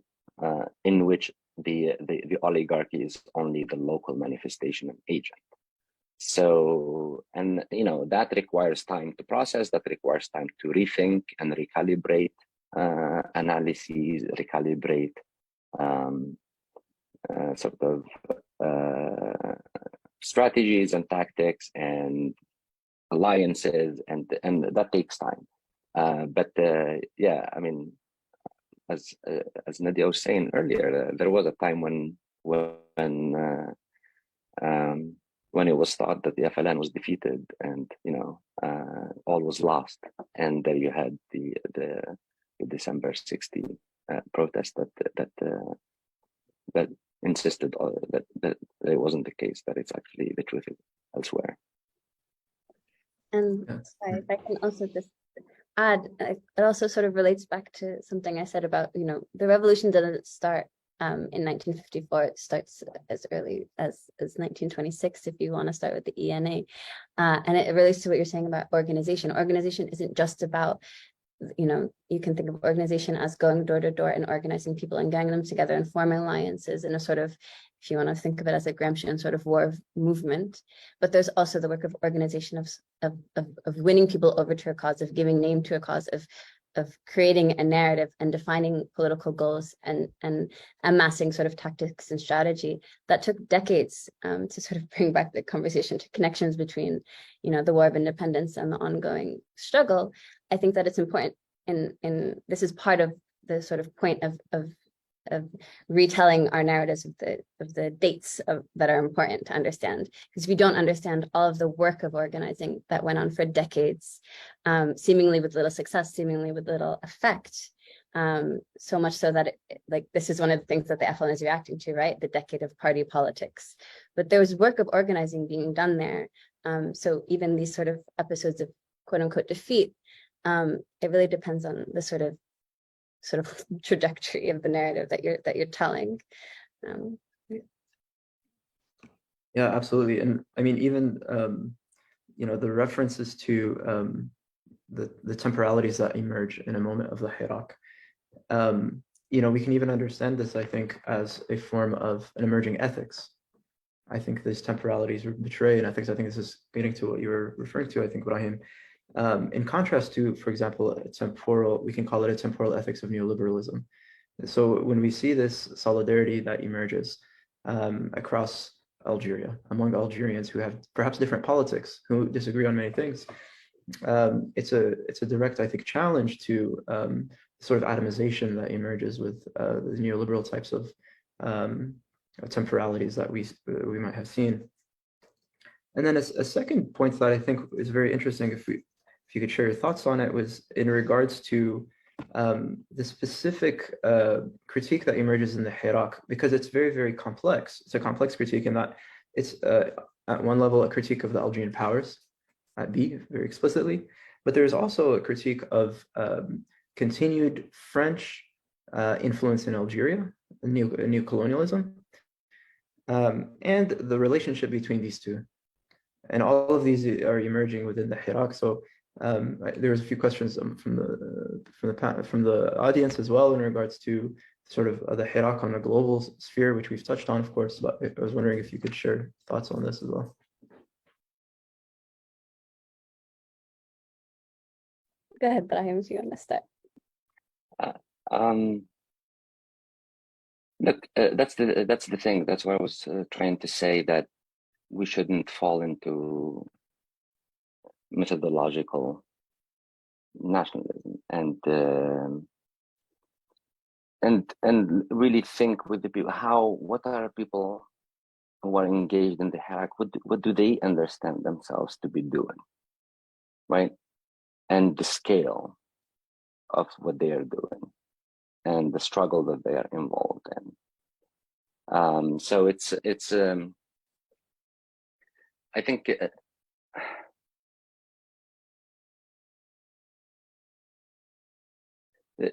In which the oligarchy is only the local manifestation and agent. So, and that requires time to process, that requires time to rethink and recalibrate analyses, recalibrate sort of strategies and tactics and alliances, and that takes time. But yeah, I mean, as Nadia was saying earlier, there was a time when it was thought that the FLN was defeated, and all was lost, and there you had the December 60 protest that insisted that it wasn't the case, that it's actually the truth elsewhere. And sorry, if I can also just add, it also sort of relates back to something I said about, the revolution doesn't start in 1954. It starts as early as 1926, if you want to start with the ENA. And it relates to what you're saying about organization. Organization isn't just about, you can think of organization as going door to door and organizing people and getting them together and forming alliances in a sort of, if you want to think of it as a Gramscian sort of war of movement. But there's also the work of organization of winning people over to a cause, of giving name to a cause, of creating a narrative and defining political goals and amassing sort of tactics and strategy that took decades to sort of bring back the conversation to connections between, the War of Independence and the ongoing struggle. I think that it's important, in this is part of the sort of point of retelling our narratives of the dates that are important to understand. Because if you don't understand all of the work of organizing that went on for decades, seemingly with little success, seemingly with little effect, so much so that this is one of the things that the FLN is reacting to, right? The decade of party politics. But there was work of organizing being done there. So even these sort of episodes of quote unquote defeat, it really depends on the sort of trajectory of the narrative that you're telling. Yeah, absolutely. And I mean, even the references to the temporalities that emerge in a moment of the Hirak, we can even understand this, I think, as a form of an emerging ethics. I think these temporalities betray an ethics. I think this is getting to what you were referring to, I think, Brahim. In contrast to, for example, we can call it a temporal ethics of neoliberalism. So when we see this solidarity that emerges across Algeria, among Algerians who have perhaps different politics, who disagree on many things, it's a direct, I think, challenge to sort of atomization that emerges with the neoliberal types of temporalities that we might have seen. And then a second point that I think is very interesting, if you could share your thoughts on it, was in regards to the specific critique that emerges in the Hirak, because it's very, very complex. It's a complex critique in that it's at one level a critique of the Algerian powers, at B, very explicitly, but there's also a critique of continued French influence in Algeria, new colonialism, and the relationship between these two. And all of these are emerging within the Hirak. So There was a few questions from the audience as well in regards to sort of the Iraq on a global sphere, which we've touched on, of course. But I was wondering if you could share thoughts on this as well. Go ahead, Brahim, if you want to start. Look, that's the thing. That's what I was trying to say, that we shouldn't fall into methodological nationalism and really think with the people, what are people who are engaged in the Iraq, what do they understand themselves to be doing, right? And the scale of what they are doing and the struggle that they are involved in. So it's I think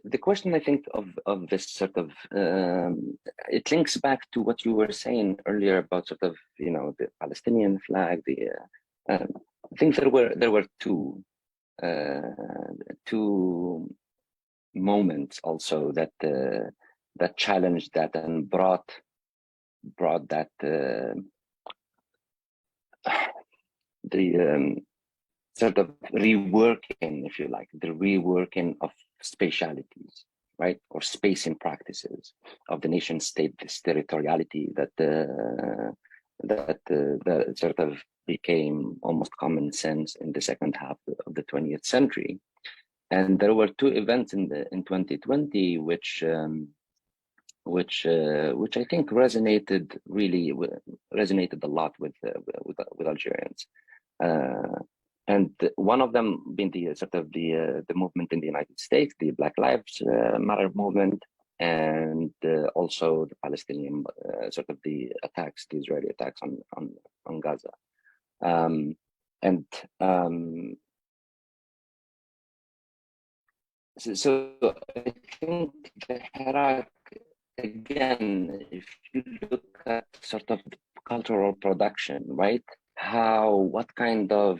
the question, I think, of this sort of it links back to what you were saying earlier about sort of, you know, the Palestinian flag. I think there were two moments also that that challenged that and brought that the sort of reworking, if you like, the reworking of spatialities, right, or spacing practices of the nation state, this territoriality that that sort of became almost common sense in the second half of the 20th century. And there were two events in 2020 which I think resonated a lot with Algerians. And one of them being the sort of the movement in the United States, the Black Lives Matter movement, and also the Palestinian sort of the Israeli attacks on Gaza. So I think the Iraq, again, if you look at sort of cultural production, right? What kind of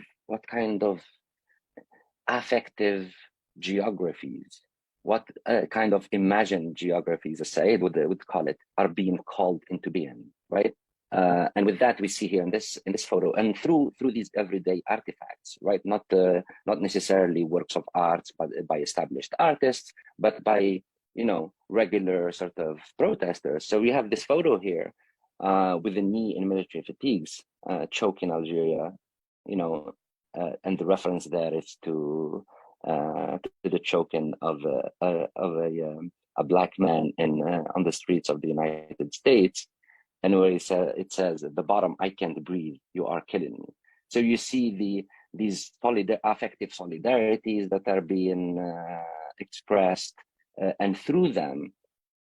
affective geographies, what kind of imagined geographies, as Said would call it, are being called into being, right? And with that, we see here in this photo, and through these everyday artifacts, right? Not necessarily works of art, but by established artists, but by, you know, regular sort of protesters. So we have this photo here with the knee in military fatigues, choke in Algeria, you know, and the reference there is to the choking of a black man on the streets of the United States. And where it says at the bottom, "I can't breathe, you are killing me." So you see these affective solidarities that are being expressed, and through them,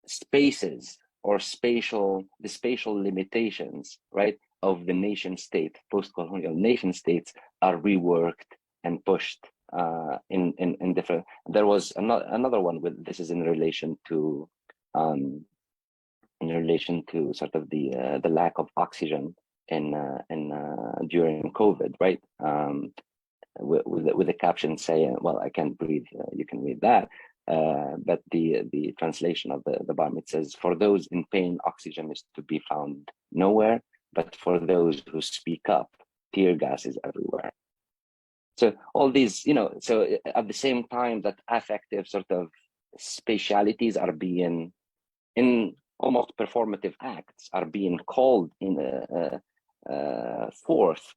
spaces or the spatial limitations, right, of the nation state, post-colonial nation states, are reworked and pushed in different. There was another one with this is in relation to sort of the lack of oxygen during COVID, right? With the caption saying, "Well, I can't breathe." You can read that, but the translation of the bottom, it says, "For those in pain, oxygen is to be found nowhere, but for those who speak up, tear gas is everywhere." So all these, you know, so at the same time that affective sort of spatialities are being in almost performative acts are being called in forth,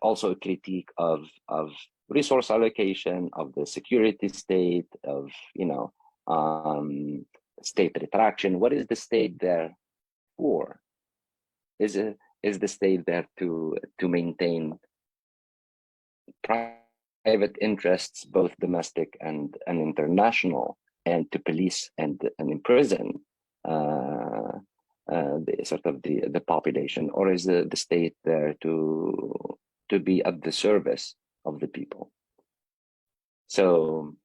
also a critique of resource allocation, of the security state, of, you know, state retraction. What is the state there for? Is the state there to maintain private interests, both domestic and international, and to police and imprison the population, or is the state there to be at the service of the people? So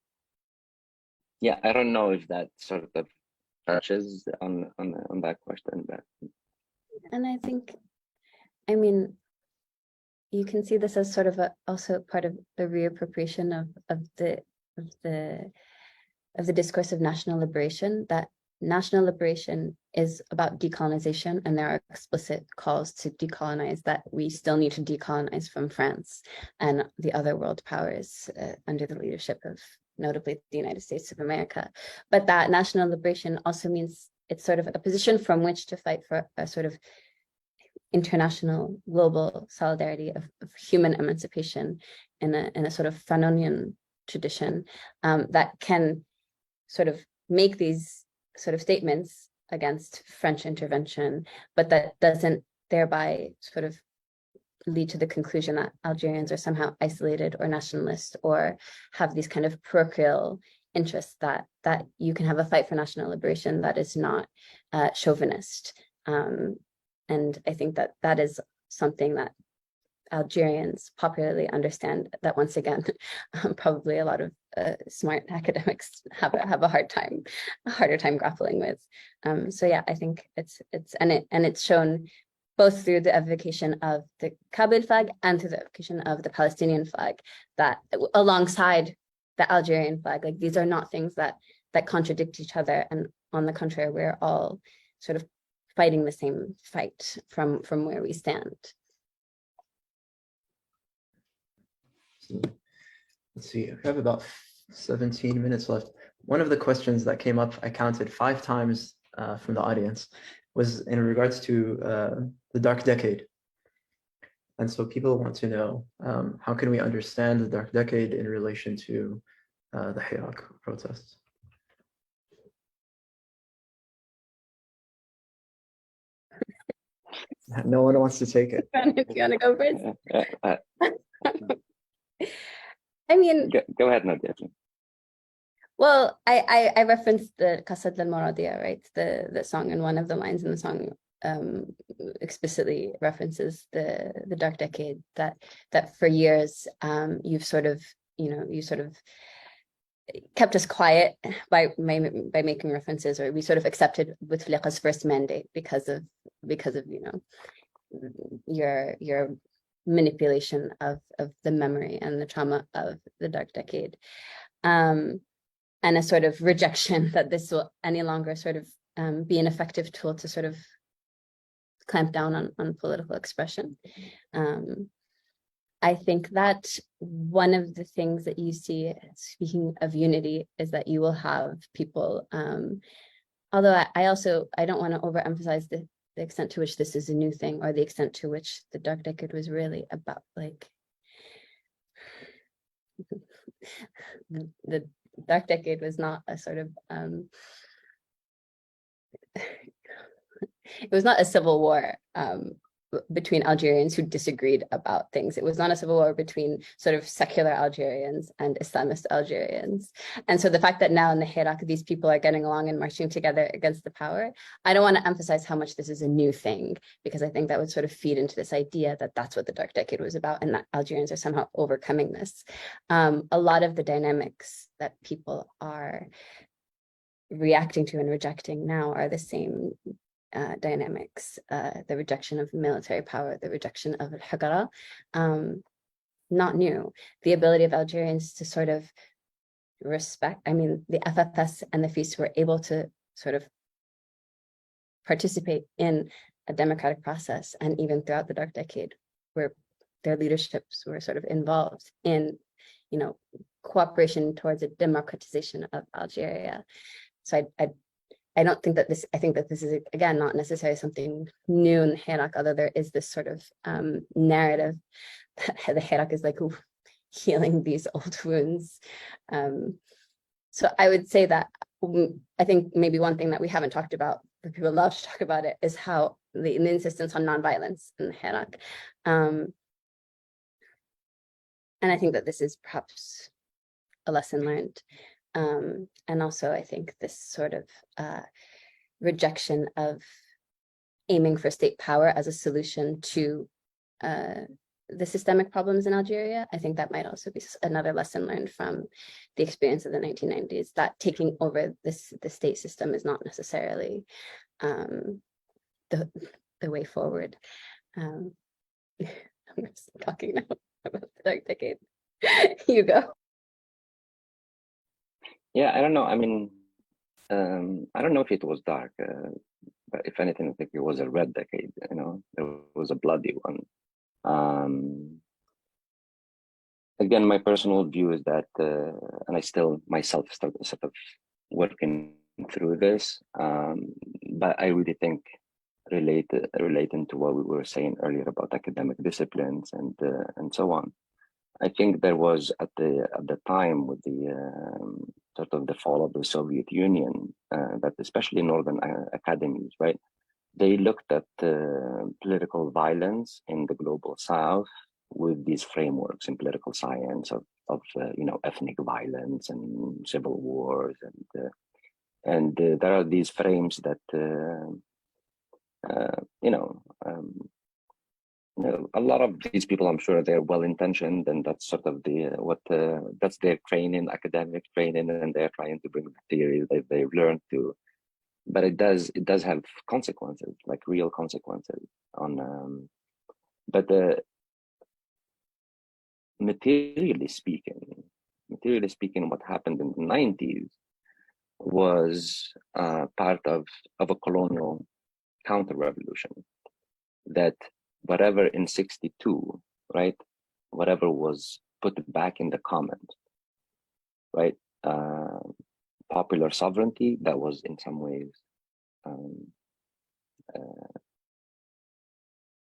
yeah, I don't know if that sort of touches on that question, but And I think, I mean, you can see this as sort of also part of the reappropriation of the discourse of national liberation, that national liberation is about decolonization, and there are explicit calls to decolonize, that we still need to decolonize from France and the other world powers under the leadership of notably the United States of America. But that national liberation also means it's sort of a position from which to fight for a sort of international global solidarity of human emancipation in a sort of Fanonian tradition that can sort of make these sort of statements against French intervention, but that doesn't thereby sort of lead to the conclusion that Algerians are somehow isolated or nationalist or have these kind of parochial interests, that you can have a fight for national liberation that is not chauvinist. And I think that is something that Algerians popularly understand, that once again, probably a lot of smart academics have a harder time grappling with. So yeah, I think it's shown both through the evocation of the Kabyle flag and through the evocation of the Palestinian flag, that alongside the Algerian flag, like these are not things that contradict each other, and on the contrary, we're all sort of fighting the same fight from where we stand. Let's see, we have about 17 minutes left. One of the questions that came up, I counted 5 times from the audience, was in regards to the Dark Decade. And so people want to know, how can we understand the Dark Decade in relation to the Hirak protests? No one wants to take it. If you want to go first. I mean, go ahead, Nadia. well, I referenced the Qasad al-Maradia, right? The song, and one of the lines in the song explicitly references the Dark Decade, that for years you've sort of, you sort of kept us quiet by making references, or we sort of accepted Bouteflika's first mandate because of your manipulation of the memory and the trauma of the Dark Decade, and a sort of rejection that this will any longer sort of be an effective tool to sort of clamp down on political expression. I think that one of the things that you see, speaking of unity, is that you will have people, although I don't want to overemphasize the extent to which this is a new thing, or the extent to which the Dark Decade was really about, like, the Dark Decade was not a sort of, it was not a civil war between Algerians who disagreed about things. It was not a civil war between sort of secular Algerians and Islamist Algerians. And so the fact that now in the Hirak, these people are getting along and marching together against the power, I don't want to emphasize how much this is a new thing, because I think that would sort of feed into this idea that that's what the Dark Decade was about, and that Algerians are somehow overcoming this. A lot of the dynamics that people are reacting to and rejecting now are the same dynamics, the rejection of military power, the rejection of al-Hagara, not new. The ability of Algerians to sort of respect, I mean, the FFS and the FIS were able to sort of participate in a democratic process, and even throughout the Dark Decade, where their leaderships were sort of involved in, cooperation towards a democratization of Algeria. So I don't think that this, I think that this is, again, not necessarily something new in the Hirak, although there is this sort of narrative that the Hirak is like healing these old wounds. So I would say that I think maybe one thing that we haven't talked about, but people love to talk about it, is how the insistence on nonviolence in the Hirak. And I think that this is perhaps a lesson learned. And also, I think this sort of rejection of aiming for state power as a solution to the systemic problems in Algeria, I think that might also be another lesson learned from the experience of the 1990s, that taking over the state system is not necessarily the way forward. I'm just talking now about the dark decade. You go. Yeah, I don't know. I mean, I don't know if it was dark, but if anything, I think it was a red decade. You know, it was a bloody one. Again, my personal view is that, and I still myself start sort of working through this, but I really think relating to what we were saying earlier about academic disciplines and so on. I think there was at the time with the sort of the fall of the Soviet Union, that especially northern academies, right? They looked at political violence in the global south with these frameworks in political science of you know, ethnic violence and civil wars, and there are these frames that you know, a lot of these people, I'm sure they're well intentioned, and that's sort of the that's their training, academic training, and they're trying to bring the theory that they've learned to. But it does have consequences, like real consequences on. But materially speaking, what happened in the 90s was part of a colonial counter-revolution. That whatever in 62, right, whatever was put back in the commons, right, popular sovereignty that was in some ways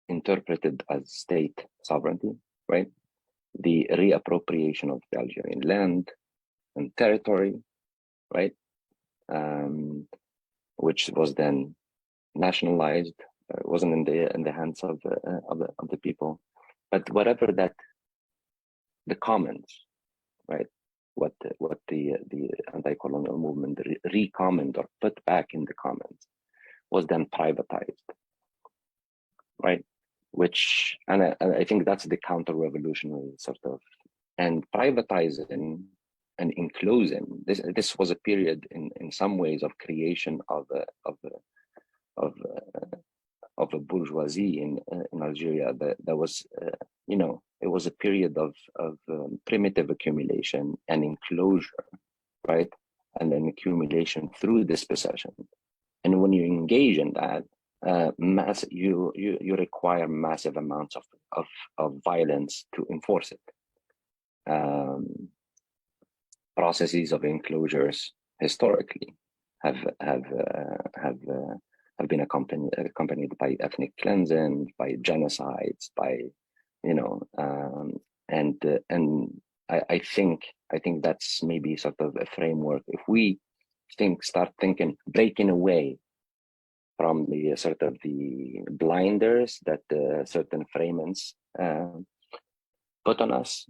interpreted as state sovereignty, right, the reappropriation of the Algerian land and territory, right, which was then nationalized, wasn't in the hands of the people, but whatever that the commons, right, what the anti-colonial movement recommened or put back in the commons was then privatized, right? Which, and I think that's the counter-revolutionary sort of, and privatizing and enclosing. This was a period in some ways of creation of a bourgeoisie in Algeria that was, you know, it was a period of primitive accumulation and enclosure, right? And then accumulation through dispossession. And when you engage in that, you require massive amounts of violence to enforce it. Processes of enclosures historically have been accompanied by ethnic cleansing, by genocides, by, you know, and I think that's maybe sort of a framework. If we start thinking, breaking away from the sort of the blinders that certain framings put on us,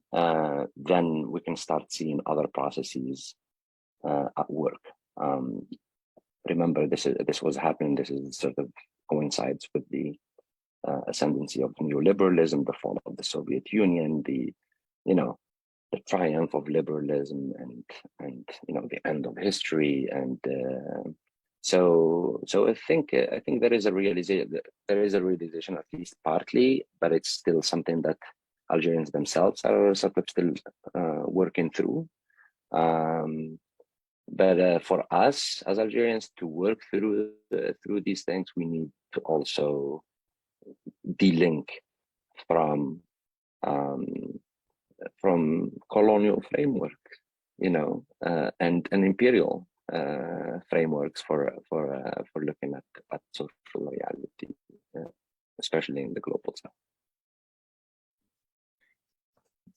then we can start seeing other processes at work. Remember, this was happening. This is sort of coincides with the ascendancy of neoliberalism, the fall of the Soviet Union, the triumph of liberalism, and you know, the end of history, and so I think there is a realization. There is a realization, at least partly, but it's still something that Algerians themselves are sort of still working through. But for us as Algerians to work through these things, we need to also de-link from colonial framework, you know, and imperial frameworks for looking at social reality, especially in the global south.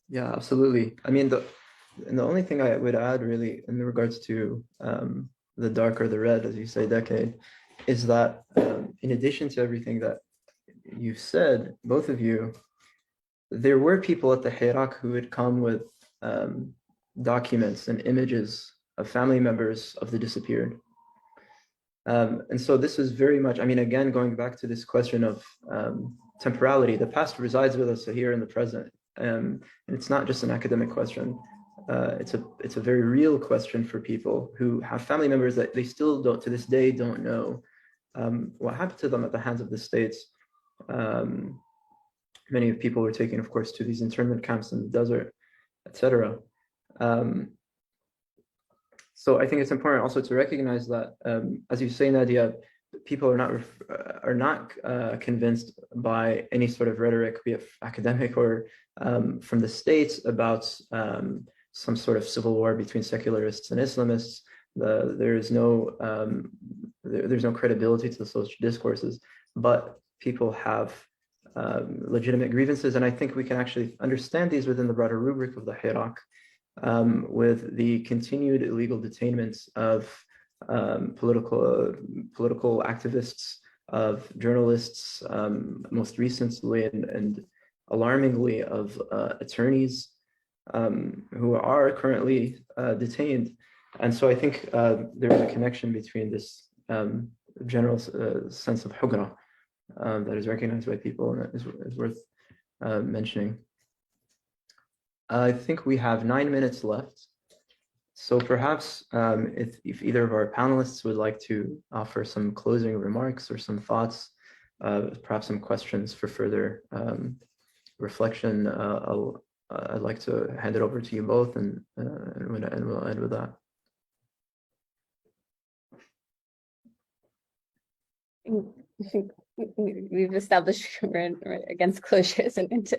Yeah, absolutely. I mean, the only thing I would add really in regards to the dark or the red, as you say, decade, is that in addition to everything that you've said, both of you, there were people at the Hirak who would come with documents and images of family members of the disappeared. And so this is very much, I mean, again, going back to this question of temporality, the past resides with us here in the present. And it's not just an academic question. It's a very real question for people who have family members that they still don't, to this day, don't know what happened to them at the hands of the states. many people were taken, of course, to these internment camps in the desert, etc. So I think it's important also to recognize that, as you say, Nadia, people are not convinced by any sort of rhetoric, be it academic or from the states, about some sort of civil war between secularists and Islamists. There's no credibility to social discourses, but people have legitimate grievances, and I think we can actually understand these within the broader rubric of the Hirak, with the continued illegal detainments of political activists, of journalists, most recently and alarmingly of attorneys who are currently detained. And so I think there is a connection between this general sense of hugra that is recognized by people and is worth mentioning. I think we have 9 minutes left. So perhaps if either of our panelists would like to offer some closing remarks or some thoughts, perhaps some questions for further reflection, I'd like to hand it over to you both, and we'll end with that. I think we've established we're against closures and into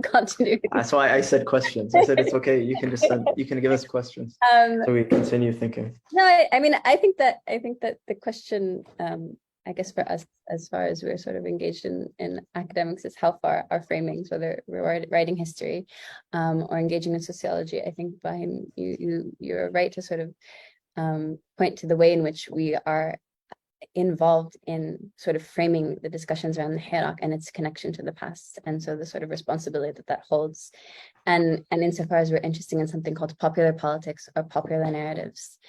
continuity. So I said questions. I said it's okay. You can just you can give us questions, so we continue thinking. No, I mean, I think that the question, I guess for us, as far as we're sort of engaged in academics, is how far our framings, whether we're writing history or engaging in sociology. I think, Bahim, you're right to sort of point to the way in which we are involved in sort of framing the discussions around the Hirak and its connection to the past, and so the sort of responsibility that holds, and insofar as we're interested in something called popular politics or popular narratives,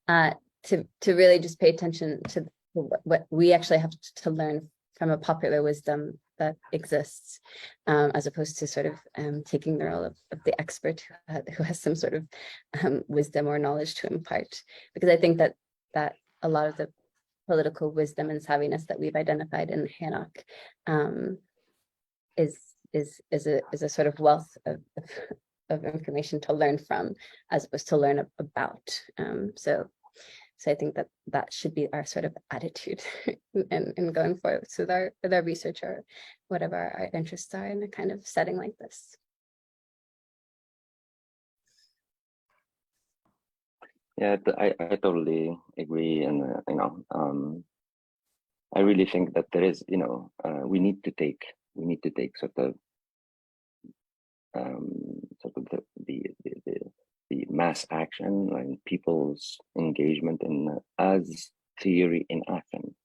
to really just pay attention to what we actually have to learn from a popular wisdom that exists, as opposed to sort of taking the role of the expert who has some sort of wisdom or knowledge to impart, because I think that a lot of the political wisdom and savviness that we've identified in the Hirak is a sort of wealth of information to learn from, as opposed to learn about. So I think that should be our sort of attitude in going forward with our research or whatever our interests are in a kind of setting like this. Yeah, I totally agree, and I really think that there is, we need to take sort of the mass action and people's engagement in as theory in action,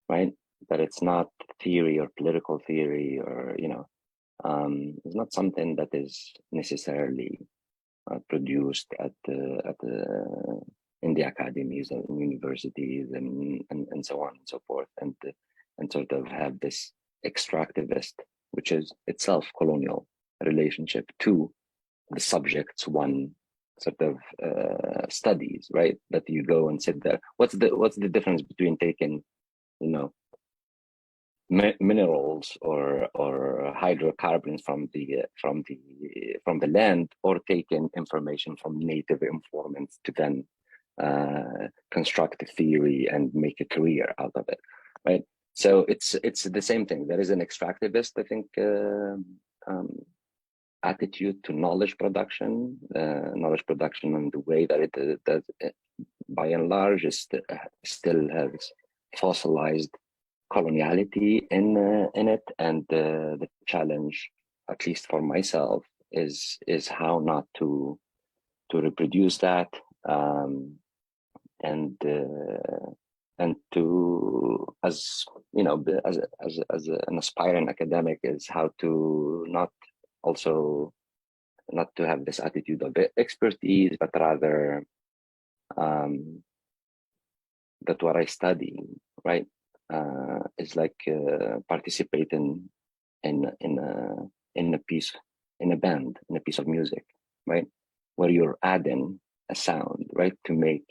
right? That it's not theory or political theory, or it's not something that is necessarily produced in the academies and universities and so on and so forth, and sort of have this extractivist, which is itself colonial, relationship to the subjects one sort of studies, right? That you go and sit there. What's the difference between taking, minerals or hydrocarbons from the land, or taking information from native informants to then construct a theory and make a career out of it, right? So it's the same thing. There is an extractivist, I think, attitude to knowledge production, and the way that it does, by and large, still has fossilized coloniality in it, and the challenge, at least for myself, is how not to reproduce that, and to, as an aspiring academic, is how to not to have this attitude of expertise, but rather that what I study, right, is like participating in a piece, in a band, in a piece of music, right, where you're adding a sound, right, to make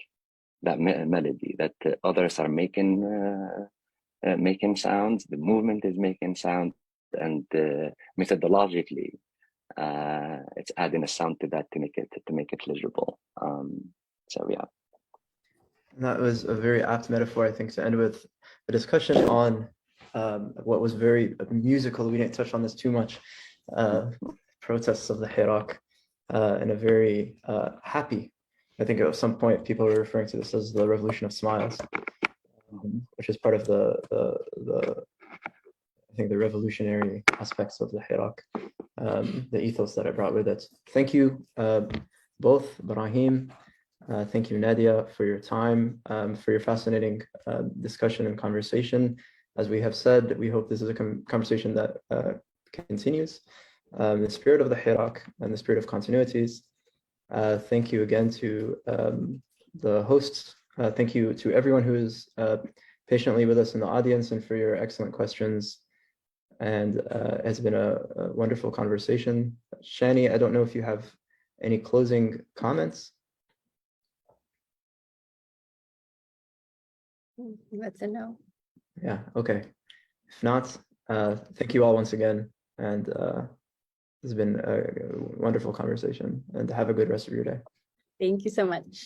that melody that others are making sounds. The movement is making sound, and methodologically, it's adding a sound to that to make it legible. So yeah. That was a very apt metaphor, I think, to end with a discussion on what was very musical. We didn't touch on this too much. Protests of the Hirak in a very happy. I think at some point people were referring to this as the Revolution of Smiles, which is part of the I think the revolutionary aspects of the Hirak, the ethos that it brought with it. Thank you both, Brahim. Thank you, Nadia, for your time, for your fascinating discussion and conversation. As we have said, we hope this is a conversation that continues in the spirit of the Hirak and the spirit of continuities. Thank you again to the hosts. Thank you to everyone who is patiently with us in the audience and for your excellent questions. And it's been a wonderful conversation. Shani, I don't know if you have any closing comments. That's a no. Yeah, okay. If not, thank you all once again. And this has been a wonderful conversation, and have a good rest of your day. Thank you so much.